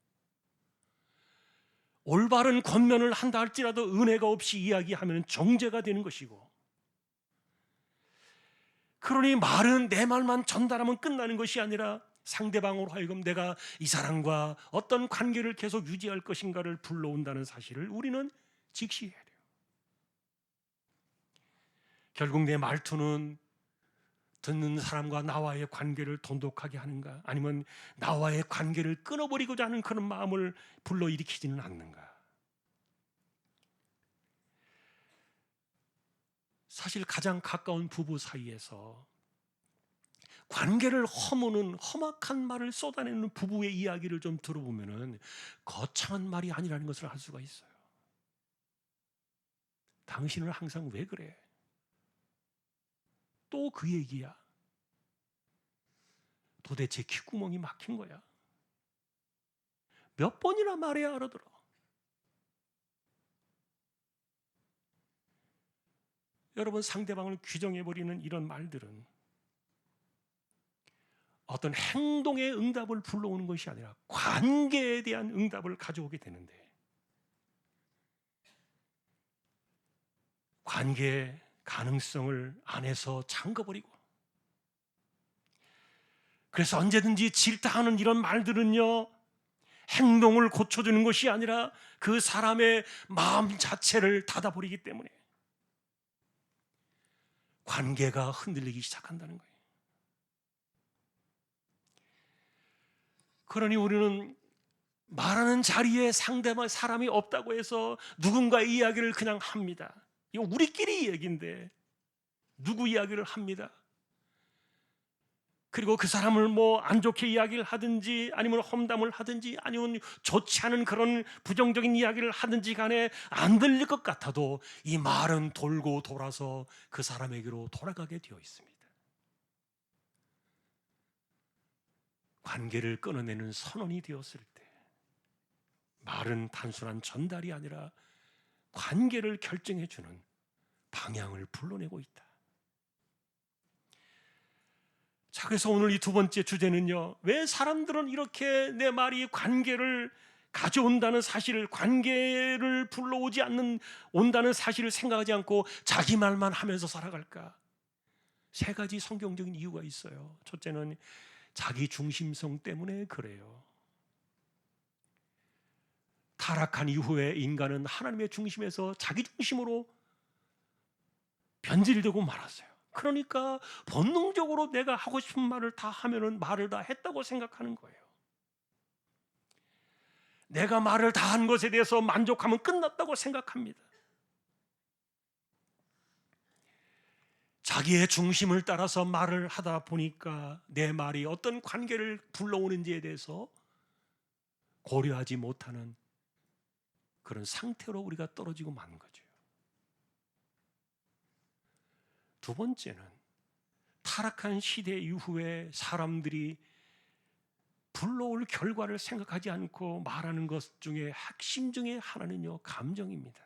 올바른 권면을 한다 할지라도 은혜가 없이 이야기하면 정죄가 되는 것이고, 그러니 말은 내 말만 전달하면 끝나는 것이 아니라 상대방으로 하여금 내가 이 사람과 어떤 관계를 계속 유지할 것인가를 불러온다는 사실을 우리는 직시해야 돼요. 결국 내 말투는 듣는 사람과 나와의 관계를 돈독하게 하는가, 아니면 나와의 관계를 끊어버리고자 하는 그런 마음을 불러일으키지는 않는가. 사실 가장 가까운 부부 사이에서 관계를 허무는 험악한 말을 쏟아내는 부부의 이야기를 좀 들어보면 거창한 말이 아니라는 것을 알 수가 있어요. 당신은 항상 왜 그래? 또 그 얘기야. 도대체 귓구멍이 막힌 거야. 몇 번이나 말해야 알아들어. 여러분, 상대방을 규정해버리는 이런 말들은 어떤 행동의 응답을 불러오는 것이 아니라 관계에 대한 응답을 가져오게 되는데, 관계의 가능성을 안에서 잠궈버리고, 그래서 언제든지 질타하는 이런 말들은요, 행동을 고쳐주는 것이 아니라 그 사람의 마음 자체를 닫아버리기 때문에 관계가 흔들리기 시작한다는 거예요. 그러니 우리는 말하는 자리에 상대방 사람이 없다고 해서 누군가의 이야기를 그냥 합니다. 이거 우리끼리 얘기인데 누구 이야기를 합니다. 그리고 그 사람을 뭐 안 좋게 이야기를 하든지, 아니면 험담을 하든지, 아니면 좋지 않은 그런 부정적인 이야기를 하든지 간에 안 들릴 것 같아도 이 말은 돌고 돌아서 그 사람에게로 돌아가게 되어 있습니다. 관계를 끊어내는 선언이 되었을 때 말은 단순한 전달이 아니라 관계를 결정해주는 방향을 불러내고 있다. 자, 그래서 오늘 이 두 번째 주제는요, 왜 사람들은 이렇게 내 말이 관계를 가져온다는 사실을, 관계를 불러오지 온다는 사실을 생각하지 않고 자기 말만 하면서 살아갈까? 세 가지 성경적인 이유가 있어요. 첫째는 자기 중심성 때문에 그래요. 타락한 이후에 인간은 하나님의 중심에서 자기 중심으로 변질되고 말았어요. 그러니까 본능적으로 내가 하고 싶은 말을 다 하면은 말을 다 했다고 생각하는 거예요. 내가 말을 다 한 것에 대해서 만족하면 끝났다고 생각합니다. 자기의 중심을 따라서 말을 하다 보니까 내 말이 어떤 관계를 불러오는지에 대해서 고려하지 못하는 그런 상태로 우리가 떨어지고 마는 거죠. 두 번째는 타락한 시대 이후에 사람들이 불러올 결과를 생각하지 않고 말하는 것 중에 핵심 중에 하나는요, 감정입니다.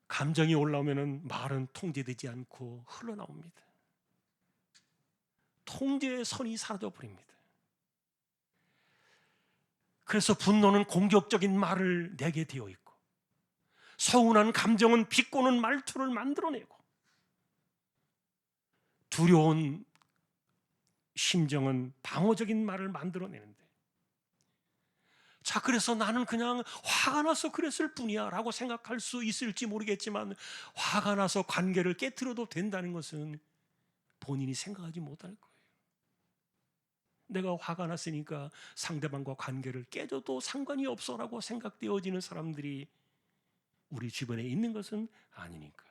감정이 올라오면 말은 통제되지 않고 흘러나옵니다. 통제의 선이 사라져 버립니다. 그래서 분노는 공격적인 말을 내게 되어 있고, 서운한 감정은 비꼬는 말투를 만들어내고, 두려운 심정은 방어적인 말을 만들어내는데, 자, 그래서 나는 그냥 화가 나서 그랬을 뿐이야 라고 생각할 수 있을지 모르겠지만, 화가 나서 관계를 깨트려도 된다는 것은 본인이 생각하지 못할 거예요. 내가 화가 났으니까 상대방과 관계를 깨져도 상관이 없어라고 생각되어지는 사람들이 우리 주변에 있는 것은 아니니까요.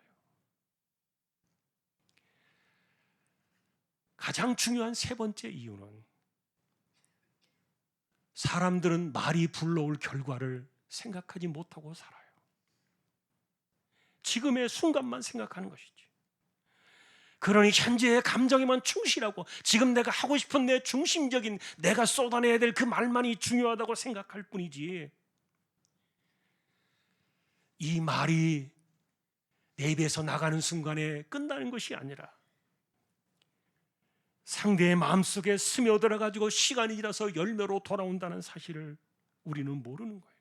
가장 중요한 세 번째 이유는 사람들은 말이 불러올 결과를 생각하지 못하고 살아요. 지금의 순간만 생각하는 것이지. 그러니 현재의 감정에만 충실하고 지금 내가 하고 싶은 내 중심적인 내가 쏟아내야 될 그 말만이 중요하다고 생각할 뿐이지, 이 말이 내 입에서 나가는 순간에 끝나는 것이 아니라 상대의 마음속에 스며들어 가지고 시간이 지나서 열매로 돌아온다는 사실을 우리는 모르는 거예요.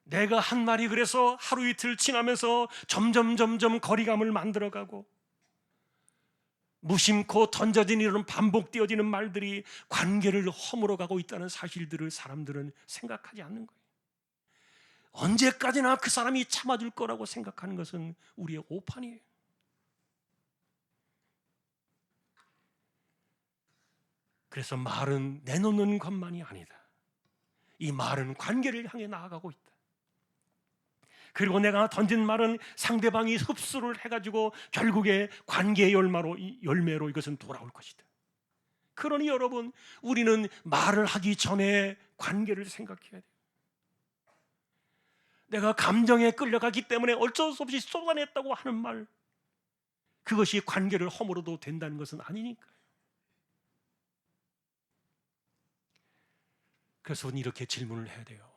내가 한 말이 그래서 하루 이틀 지나면서 점점 거리감을 만들어가고 무심코 던져진 이런 반복되어지는 말들이 관계를 허물어가고 있다는 사실들을 사람들은 생각하지 않는 거예요. 언제까지나 그 사람이 참아줄 거라고 생각하는 것은 우리의 오판이에요. 그래서 말은 내놓는 것만이 아니다. 이 말은 관계를 향해 나아가고 있다. 그리고 내가 던진 말은 상대방이 흡수를 해가지고 결국에 관계의 열매로 이것은 돌아올 것이다. 그러니 여러분, 우리는 말을 하기 전에 관계를 생각해야 돼요. 내가 감정에 끌려가기 때문에 어쩔 수 없이 쏟아냈다고 하는 말, 그것이 관계를 허물어도 된다는 것은 아니니까요. 그래서 이렇게 질문을 해야 돼요.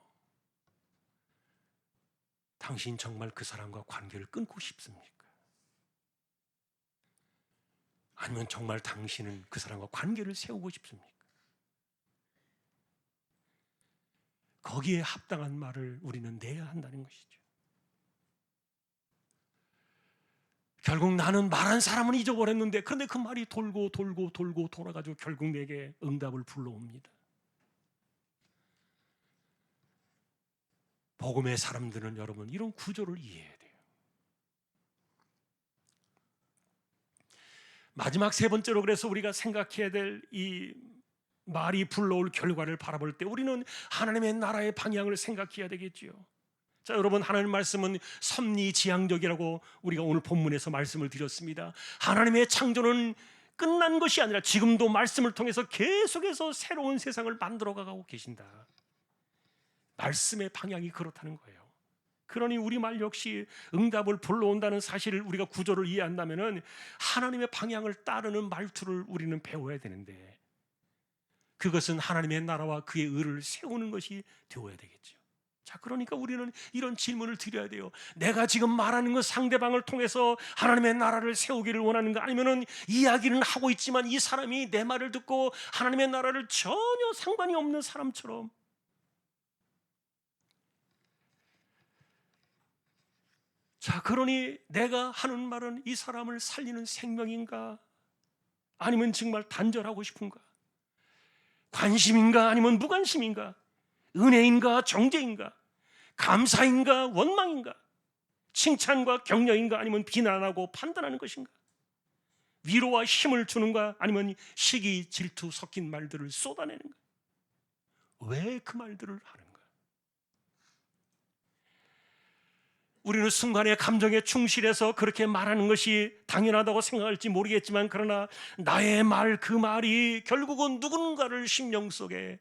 당신 정말 그 사람과 관계를 끊고 싶습니까? 아니면 정말 당신은 그 사람과 관계를 세우고 싶습니까? 거기에 합당한 말을 우리는 내야 한다는 것이죠. 결국 나는 말한 사람은 잊어버렸는데, 그런데 그 말이 돌고 돌아가지고 결국 내게 응답을 불러옵니다. 복음의 사람들은 여러분 이런 구조를 이해해야 돼요. 마지막 세 번째로, 그래서 우리가 생각해야 될 이 말이 불러올 결과를 바라볼 때 우리는 하나님의 나라의 방향을 생각해야 되겠지요. 자, 여러분, 하나님 말씀은 섭리지향적이라고 우리가 오늘 본문에서 말씀을 드렸습니다. 하나님의 창조는 끝난 것이 아니라 지금도 말씀을 통해서 계속해서 새로운 세상을 만들어가고 계신다. 말씀의 방향이 그렇다는 거예요. 그러니 우리말 역시 응답을 불러온다는 사실을 우리가 구조를 이해한다면 하나님의 방향을 따르는 말투를 우리는 배워야 되는데, 그것은 하나님의 나라와 그의 의를 세우는 것이 되어야 되겠죠. 자, 그러니까 우리는 이런 질문을 드려야 돼요. 내가 지금 말하는 것, 상대방을 통해서 하나님의 나라를 세우기를 원하는가? 아니면은 이야기는 하고 있지만 이 사람이 내 말을 듣고 하나님의 나라를 전혀 상관이 없는 사람처럼, 자, 그러니 내가 하는 말은 이 사람을 살리는 생명인가? 아니면 정말 단절하고 싶은가? 관심인가? 아니면 무관심인가? 은혜인가? 정죄인가? 감사인가? 원망인가? 칭찬과 격려인가? 아니면 비난하고 판단하는 것인가? 위로와 힘을 주는가? 아니면 시기, 질투 섞인 말들을 쏟아내는가? 왜 그 말들을 하는가? 우리는 순간의 감정에 충실해서 그렇게 말하는 것이 당연하다고 생각할지 모르겠지만, 그러나 나의 말, 그 말이 결국은 누군가를 심령 속에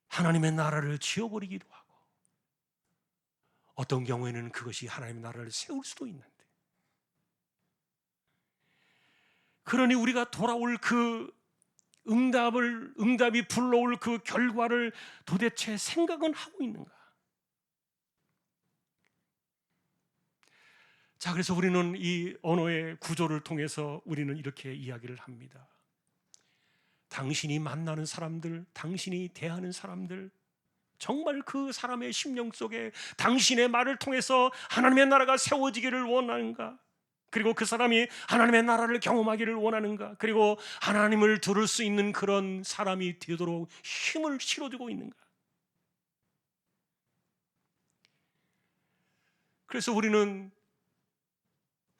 하나님의 나라를 지어버리기도 하고, 어떤 경우에는 그것이 하나님의 나라를 세울 수도 있는데, 그러니 우리가 돌아올 그 응답이 불러올 그 결과를 도대체 생각은 하고 있는가? 자, 그래서 우리는 이 언어의 구조를 통해서 우리는 이렇게 이야기를 합니다. 당신이 만나는 사람들, 당신이 대하는 사람들, 정말 그 사람의 심령 속에 당신의 말을 통해서 하나님의 나라가 세워지기를 원하는가? 그리고 그 사람이 하나님의 나라를 경험하기를 원하는가? 그리고 하나님을 들을 수 있는 그런 사람이 되도록 힘을 실어주고 있는가? 그래서 우리는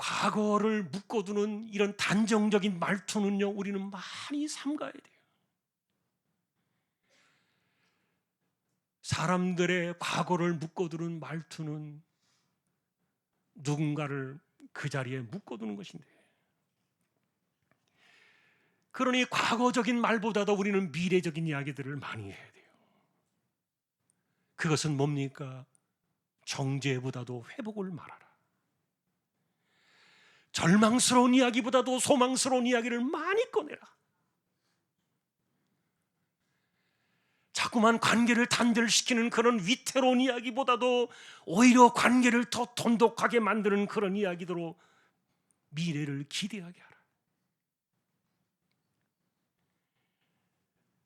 과거를 묶어두는 이런 단정적인 말투는요, 우리는 많이 삼가야 돼요. 사람들의 과거를 묶어두는 말투는 누군가를 그 자리에 묶어두는 것인데, 그러니 과거적인 말보다도 우리는 미래적인 이야기들을 많이 해야 돼요. 그것은 뭡니까? 정죄보다도 회복을 말하라. 절망스러운 이야기보다도 소망스러운 이야기를 많이 꺼내라. 자꾸만 관계를 단절시키는 그런 위태로운 이야기보다도 오히려 관계를 더 돈독하게 만드는 그런 이야기로 미래를 기대하게 하라.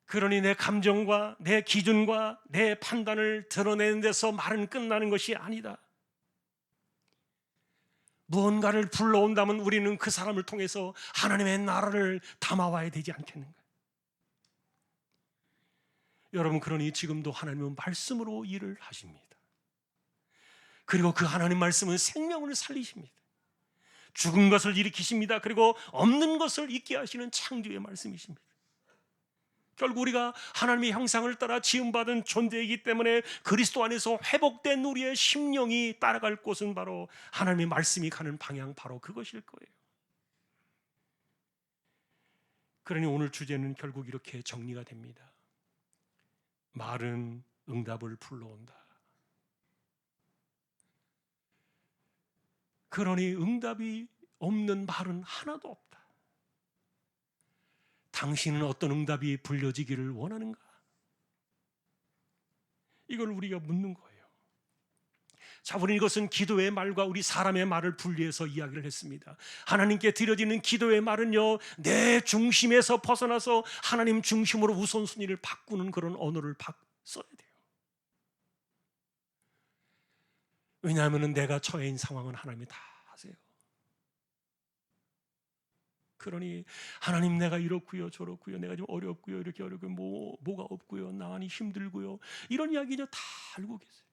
그러니 내 감정과 내 기준과 내 판단을 드러내는 데서 말은 끝나는 것이 아니다. 무언가를 불러온다면 우리는 그 사람을 통해서 하나님의 나라를 담아와야 되지 않겠는가? 여러분, 그러니 지금도 하나님은 말씀으로 일을 하십니다. 그리고 그 하나님 말씀은 생명을 살리십니다. 죽은 것을 일으키십니다. 그리고 없는 것을 있게 하시는 창조의 말씀이십니다. 결국 우리가 하나님의 형상을 따라 지음받은 존재이기 때문에 그리스도 안에서 회복된 우리의 심령이 따라갈 곳은 바로 하나님의 말씀이 가는 방향, 바로 그것일 거예요. 그러니 오늘 주제는 결국 이렇게 정리가 됩니다. 말은 응답을 불러온다. 그러니 응답이 없는 말은 하나도 없다. 당신은 어떤 응답이 불려지기를 원하는가? 이걸 우리가 묻는 거예요. 자, 우리는 이것은 기도의 말과 우리 사람의 말을 분리해서 이야기를 했습니다. 하나님께 드려지는 기도의 말은요, 내 중심에서 벗어나서 하나님 중심으로 우선순위를 바꾸는 그런 언어를 써야 돼요. 왜냐하면 내가 처해 있는 상황은 하나님이 다 아세요. 그러니 하나님, 내가 이렇고요 저렇고요, 내가 좀 어렵고요, 이렇게 어렵고요, 뭐가 없고요, 나니 힘들고요, 이런 이야기죠. 다 알고 계세요.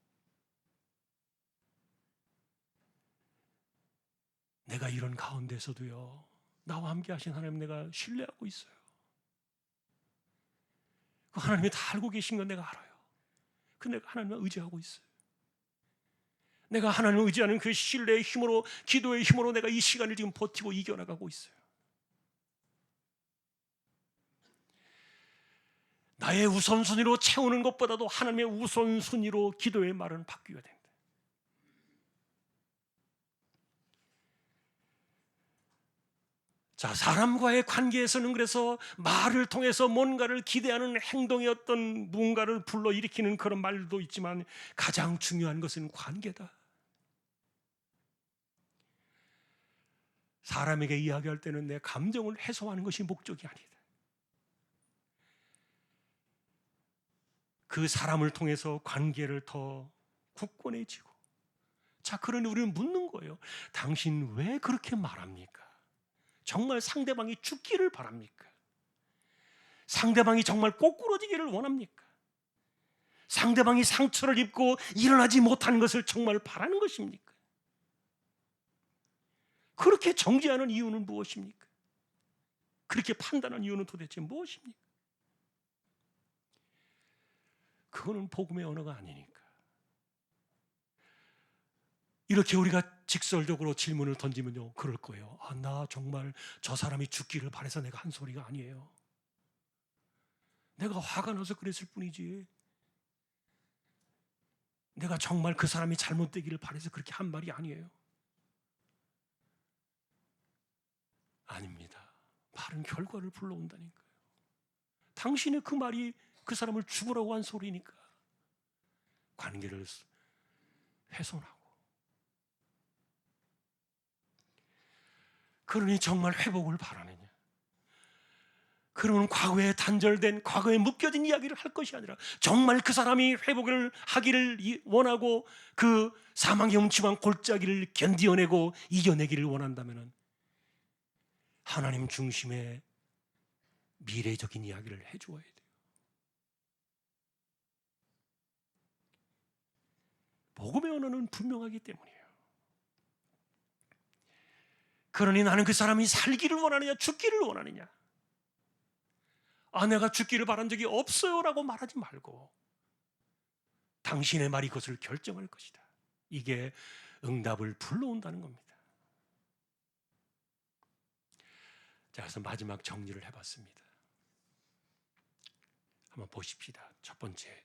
내가 이런 가운데서도요, 나와 함께 하신 하나님 내가 신뢰하고 있어요. 그 하나님이 다 알고 계신 건 내가 알아요. 근데 내가 하나님을 의지하고 있어요. 내가 하나님을 의지하는 그 신뢰의 힘으로, 기도의 힘으로 내가 이 시간을 지금 버티고 이겨나가고 있어요. 나의 우선순위로 채우는 것보다도 하나님의 우선순위로 기도의 말은 바뀌어야 됩니다. 자, 사람과의 관계에서는 그래서 말을 통해서 뭔가를 기대하는 행동의 어떤 무언가를 불러일으키는 그런 말도 있지만 가장 중요한 것은 관계다. 사람에게 이야기할 때는 내 감정을 해소하는 것이 목적이 아니다. 그 사람을 통해서 관계를 더 굳건해지고, 자, 그러니 우리는 묻는 거예요. 당신 왜 그렇게 말합니까? 정말 상대방이 죽기를 바랍니까? 상대방이 정말 꼬꾸러지기를 원합니까? 상대방이 상처를 입고 일어나지 못하는 것을 정말 바라는 것입니까? 그렇게 정죄하는 이유는 무엇입니까? 그렇게 판단하는 이유는 도대체 무엇입니까? 그거는 복음의 언어가 아니니까. 이렇게 우리가 직설적으로 질문을 던지면요, 그럴 거예요. 아, 나 정말 저 사람이 죽기를 바라서 내가 한 소리가 아니에요. 내가 화가 나서 그랬을 뿐이지, 내가 정말 그 사람이 잘못되기를 바라서 그렇게 한 말이 아니에요. 아닙니다. 말은 결과를 불러온다니까요. 당신의 그 말이 그 사람을 죽으라고 한 소리니까 관계를 훼손하고. 그러니 정말 회복을 바라느냐? 그러면 과거에 단절된, 과거에 묶여진 이야기를 할 것이 아니라 정말 그 사람이 회복을 하기를 원하고 그 사망의 음침한 골짜기를 견디어내고 이겨내기를 원한다면 하나님 중심의 미래적인 이야기를 해주어야 돼요. 복음의 언어는 분명하기 때문이에요. 그러니 나는 그 사람이 살기를 원하느냐 죽기를 원하느냐? 아, 내가 죽기를 바란 적이 없어요 라고 말하지 말고 당신의 말이 그것을 결정할 것이다. 이게 응답을 불러온다는 겁니다. 자, 그래서 마지막 정리를 해봤습니다. 한번 보십시다. 첫 번째,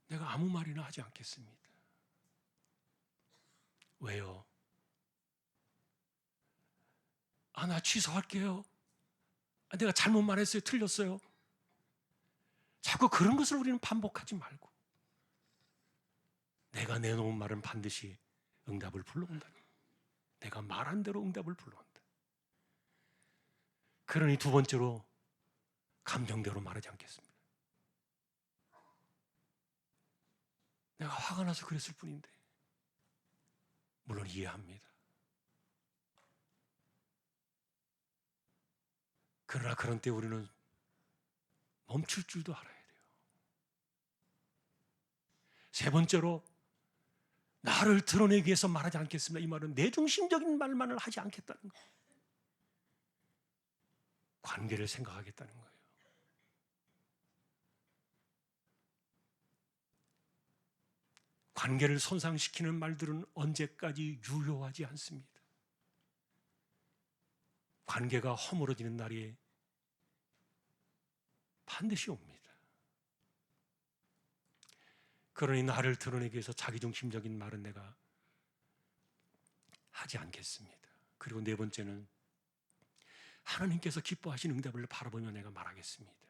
내가 아무 말이나 하지 않겠습니다. 왜요? 아, 나 취소할게요. 아, 내가 잘못 말했어요. 틀렸어요. 자꾸 그런 것을 우리는 반복하지 말고 내가 내놓은 말은 반드시 응답을 불러온다. 내가 말한 대로 응답을 불러온다. 그러니 두 번째로 감정대로 말하지 않겠습니다. 내가 화가 나서 그랬을 뿐인데, 물론 이해합니다. 그러나 그런 때 우리는 멈출 줄도 알아야 돼요. 세 번째로 나를 드러내기 위해서 말하지 않겠습니다. 이 말은 내중심적인 말만을 하지 않겠다는 거예요. 관계를 생각하겠다는 거예요. 관계를 손상시키는 말들은 언제까지 유효하지 않습니다. 관계가 허물어지는 날이 반드시 옵니다. 그러니 나를 드러내기 위해서 자기중심적인 말은 내가 하지 않겠습니다. 그리고 네 번째는 하나님께서 기뻐하시는 응답을 바라보며 내가 말하겠습니다.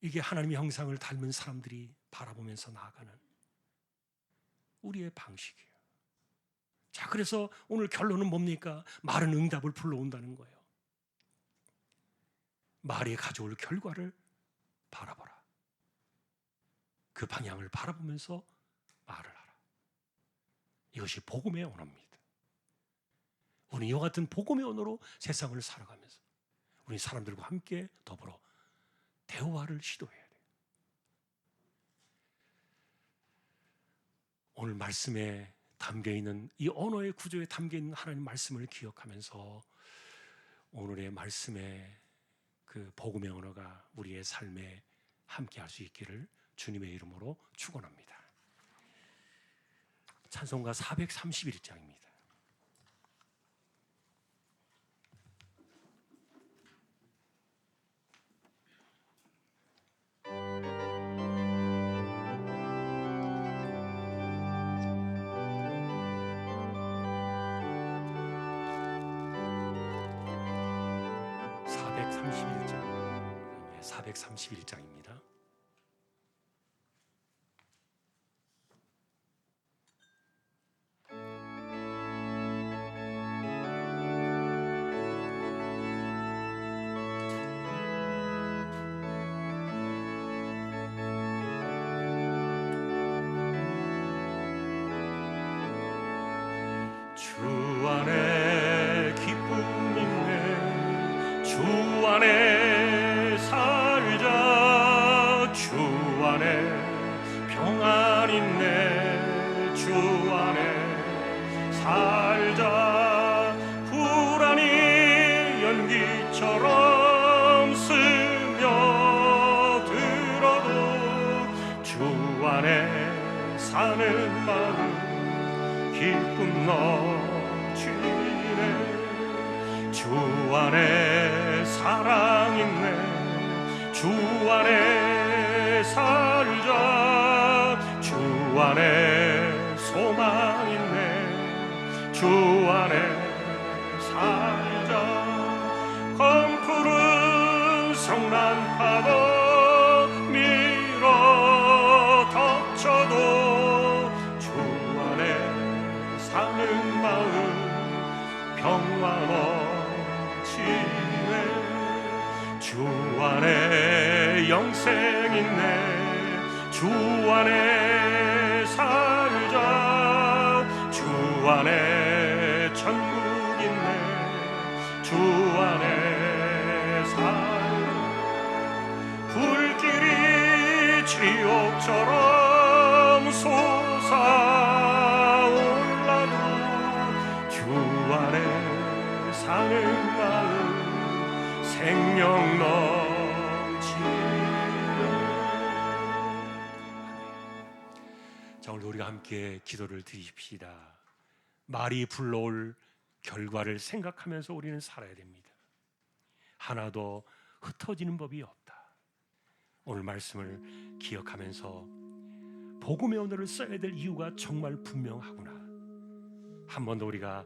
이게 하나님의 형상을 닮은 사람들이 바라보면서 나아가는 우리의 방식이에요. 자, 그래서 오늘 결론은 뭡니까? 말은 응답을 불러온다는 거예요. 말이 가져올 결과를 바라보라. 그 방향을 바라보면서 말을 하라. 이것이 복음의 언어입니다. 우리 이와 같은 복음의 언어로 세상을 살아가면서 우리 사람들과 함께 더불어 대화를 시도해야 돼요. 오늘 말씀에 담겨있는 이 언어의 구조에 담겨있는 하나님 말씀을 기억하면서 오늘의 말씀의 그 복음의 언어가 우리의 삶에 함께 할 수 있기를 주님의 이름으로 축원합니다. 찬송가 431장입니다. 네, 431장입니다. 주 안에 기쁨 있네. 주 안에 살자. 주 안에 평안 있네. 주 안에 살자. 불안이 연기처럼 스며들어도 주 안에 사는 마음 기쁨 넘치네. 주 안에 사랑 있네. 주 안에 살자. 주 안에 소망 있네. 주 안에 살자. 검푸른 성난 파도 밀어 덮쳐도 주 안에 사는 마음 평화 넘치네. 주 안에 영생 있네. 주 안에 살자. 주 안에 천국 있네. 주 안에 살자. 불길이 지옥처럼 솟아올라도 주 안에 사는 마음 생명 넘치네. 자, 오늘 우리가 함께 기도를 드립시다. 말이 불러올 결과를 생각하면서 우리는 살아야 됩니다. 하나도 흩어지는 법이 없다. 오늘 말씀을 기억하면서 복음의 언어를 써야 될 이유가 정말 분명하구나. 한 번 더 우리가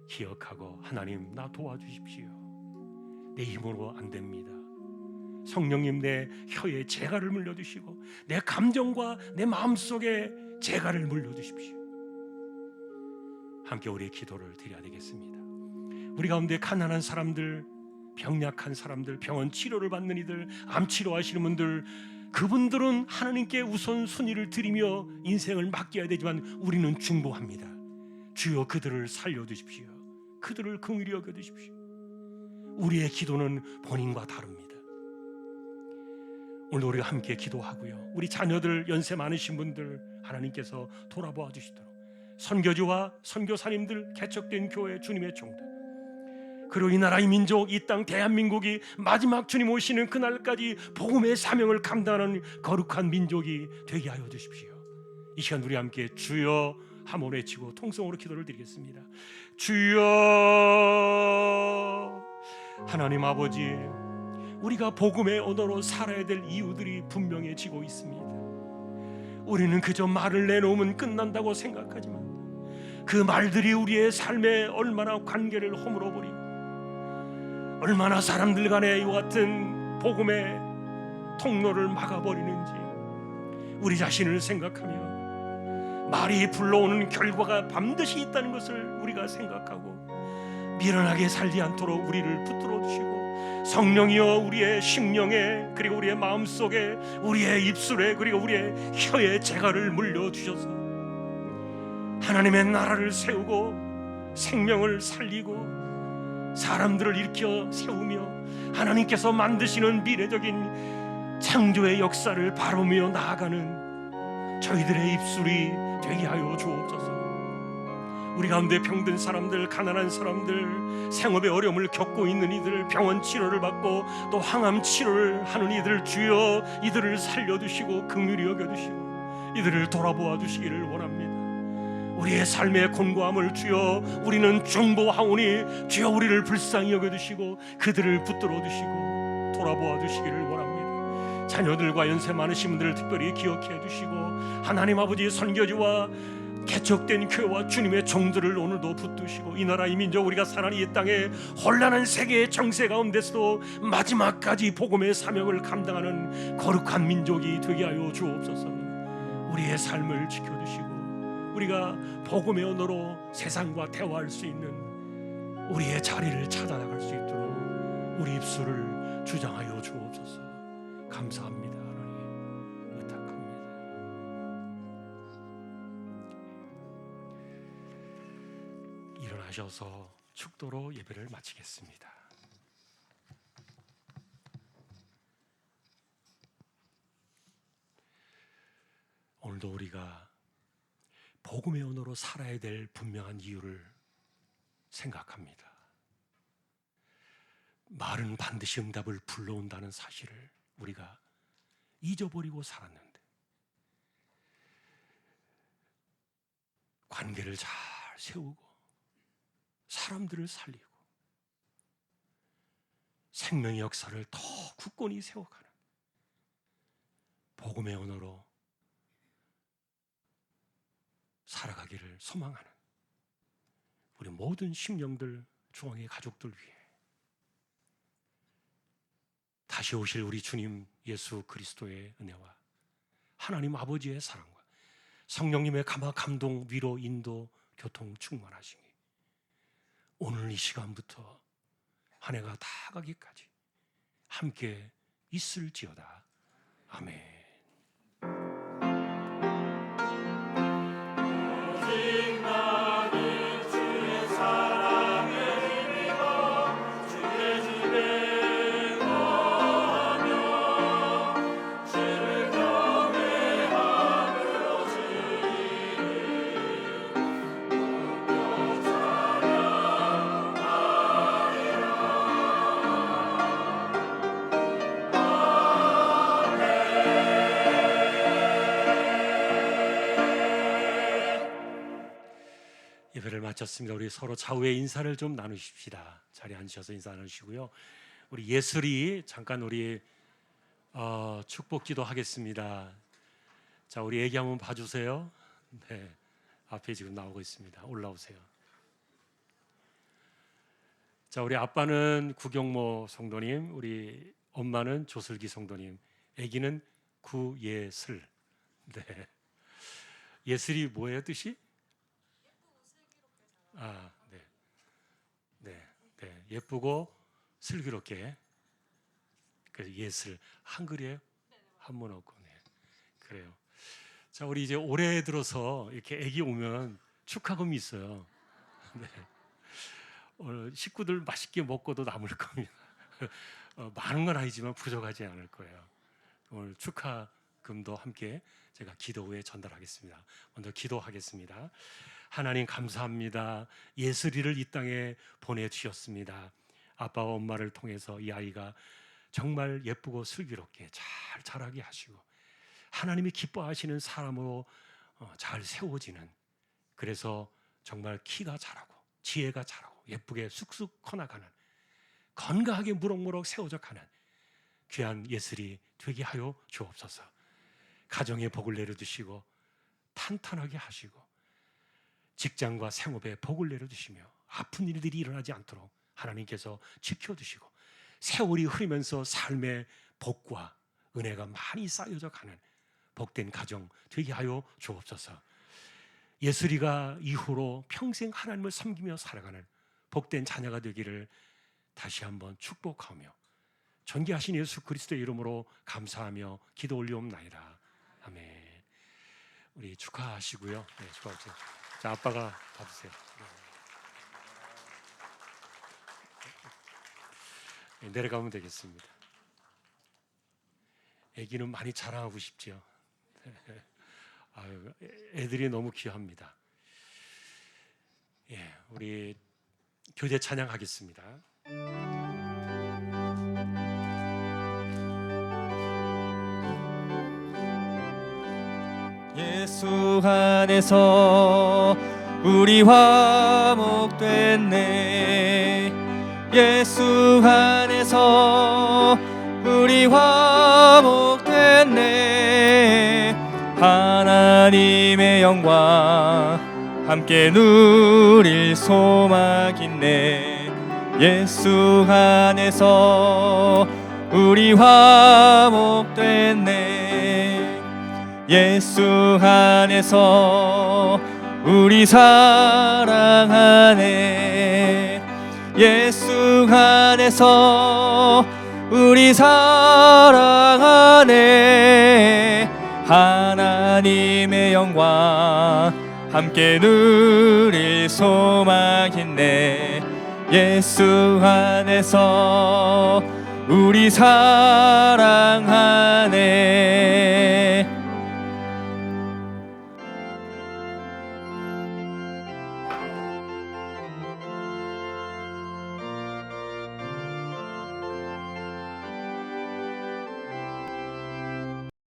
기억하고 하나님 나 도와주십시오. 내 힘으로 안 됩니다. 성령님, 내 혀에 재갈을 물려주시고 내 감정과 내 마음속에 재갈을 물려주십시오. 함께 우리의 기도를 드려야 되겠습니다. 우리 가운데 가난한 사람들, 병약한 사람들, 병원 치료를 받는 이들, 암 치료하시는 분들, 그분들은 하나님께 우선순위를 드리며 인생을 맡겨야 되지만 우리는 중보합니다. 주여 그들을 살려주십시오. 그들을 긍휼히 여겨주십시오. 우리의 기도는 본인과 다릅니다. 오늘 우리가 함께 기도하고요, 우리 자녀들, 연세 많으신 분들 하나님께서 돌아보아 주시도록, 선교주와 선교사님들, 개척된 교회 주님의 종들, 그리고 이 나라의 민족, 이 땅 대한민국이 마지막 주님 오시는 그날까지 복음의 사명을 감당하는 거룩한 민족이 되게 하여 주십시오. 이 시간 우리 함께 주여 한번 외치고 통성으로 기도를 드리겠습니다. 주여. 하나님 아버지, 우리가 복음의 언어로 살아야 될 이유들이 분명해지고 있습니다. 우리는 그저 말을 내놓으면 끝난다고 생각하지만 그 말들이 우리의 삶에 얼마나 관계를 허물어 버리고 얼마나 사람들 간에 이와 같은 복음의 통로를 막아버리는지 우리 자신을 생각하며 말이 불러오는 결과가 반드시 있다는 것을 우리가 생각하고 미련하게 살지 않도록 우리를 붙들어 주시고, 성령이여 우리의 심령에, 그리고 우리의 마음속에, 우리의 입술에, 그리고 우리의 혀에 재갈을 물려주셔서 하나님의 나라를 세우고 생명을 살리고 사람들을 일으켜 세우며 하나님께서 만드시는 미래적인 창조의 역사를 바라보며 나아가는 저희들의 입술이 되게 하여 주옵소서. 우리 가운데 병든 사람들, 가난한 사람들, 생업의 어려움을 겪고 있는 이들, 병원 치료를 받고 또 항암 치료를 하는 이들, 주여 이들을 살려주시고 긍휼히 여겨주시고 이들을 돌아보아 주시기를 원합니다. 우리의 삶의 곤고함을 주여 우리는 중보하오니 주여 우리를 불쌍히 여겨주시고 그들을 붙들어 주시고 돌아보아 주시기를 원합니다. 자녀들과 연세 많으신 분들을 특별히 기억해 주시고 하나님 아버지, 선교지와 개척된 교회와 주님의 종들을 오늘도 붙드시고 이 나라 이 민족, 우리가 살아가는 이 땅에 혼란한 세계의 정세 가운데서도 마지막까지 복음의 사명을 감당하는 거룩한 민족이 되게 하여 주옵소서. 우리의 삶을 지켜주시고 우리가 복음의 언어로 세상과 대화할 수 있는 우리의 자리를 찾아나갈 수 있도록 우리 입술을 주장하여 주옵소서. 감사합니다. 하나님 의탁합니다. 일어나셔서 축도로 예배를 마치겠습니다. 오늘도 우리가 복음의 언어로 살아야 될 분명한 이유를 생각합니다. 말은 반드시 응답을 불러온다는 사실을 우리가 잊어버리고 살았는데, 관계를 잘 세우고 사람들을 살리고 생명의 역사를 더 굳건히 세워가는 복음의 언어로 살아가기를 소망하는 우리 모든 심령들, 중앙의 가족들 위해 다시 오실 우리 주님 예수 그리스도의 은혜와 하나님 아버지의 사랑과 성령님의 감화, 감동, 위로, 인도, 교통 충만하시니 오늘 이 시간부터 한 해가 다 가기까지 함께 있을지어다. 아멘. 예배를 마쳤습니다. 우리 서로 좌우의 인사를 좀 나누십시다. 자리에 앉으셔서 인사 나누시고요. 우리 예슬이 잠깐 우리 축복기도 하겠습니다. 자, 우리 애기 한번 봐주세요. 네, 앞에 지금 나오고 있습니다. 올라오세요. 자, 우리 아빠는 구경모 성도님, 우리 엄마는 조슬기 성도님, 아기는 구예슬. 네. 예슬이 뭐예요, 뜻이? 아, 네. 네. 네. 예쁘고 슬기롭게. 그래서 예슬. 한글이에요? 한문 없고. 네. 그래요. 자, 우리 이제 올해 들어서 이렇게 아기 오면 축하금이 있어요. 네. 식구들 맛있게 먹고도 남을 겁니다. 많은 건 아니지만 부족하지 않을 거예요. 오늘 축하금도 함께 제가 기도 후에 전달하겠습니다. 먼저 기도하겠습니다. 하나님 감사합니다. 예슬이를 이 땅에 보내주셨습니다. 아빠와 엄마를 통해서 이 아이가 정말 예쁘고 슬기롭게 잘 자라게 하시고 하나님이 기뻐하시는 사람으로 잘 세워지는, 그래서 정말 키가 자라고 지혜가 자라고 예쁘게 쑥쑥 커나가는, 건강하게 무럭무럭 세워져 가는 귀한 예슬이 되게 하여 주옵소서. 가정에 복을 내려주시고 탄탄하게 하시고 직장과 생업에 복을 내려주시며 아픈 일들이 일어나지 않도록 하나님께서 지켜주시고 세월이 흐르면서 삶의 복과 은혜가 많이 쌓여져 가는 복된 가정 되게 하여 주옵소서. 예슬이가 이후로 평생 하나님을 섬기며 살아가는 복된 자녀가 되기를 다시 한번 축복하며 존귀하신 예수 그리스도의 이름으로 감사하며 기도 올리옵나이다. 아멘. 우리 축하하시고요. 네, 축하하세요. 자, 아빠가 받으세요. 네, 내려가면 되겠습니다. 아기는 많이 자랑하고 싶죠. 아유, 애들이 너무 귀합니다. 예, 우리 교제 찬양하겠습니다. 예수 안에서 우리 화목됐네. 예수 안에서 우리 화목됐네. 하나님의 영광 함께 누릴 소망 있네. 예수 안에서 우리 화목됐네. 예수 안에서 우리 사랑하네. 예수 안에서 우리 사랑하네. 하나님의 영광 함께 누릴 소망 있네. 예수 안에서 우리 사랑하네.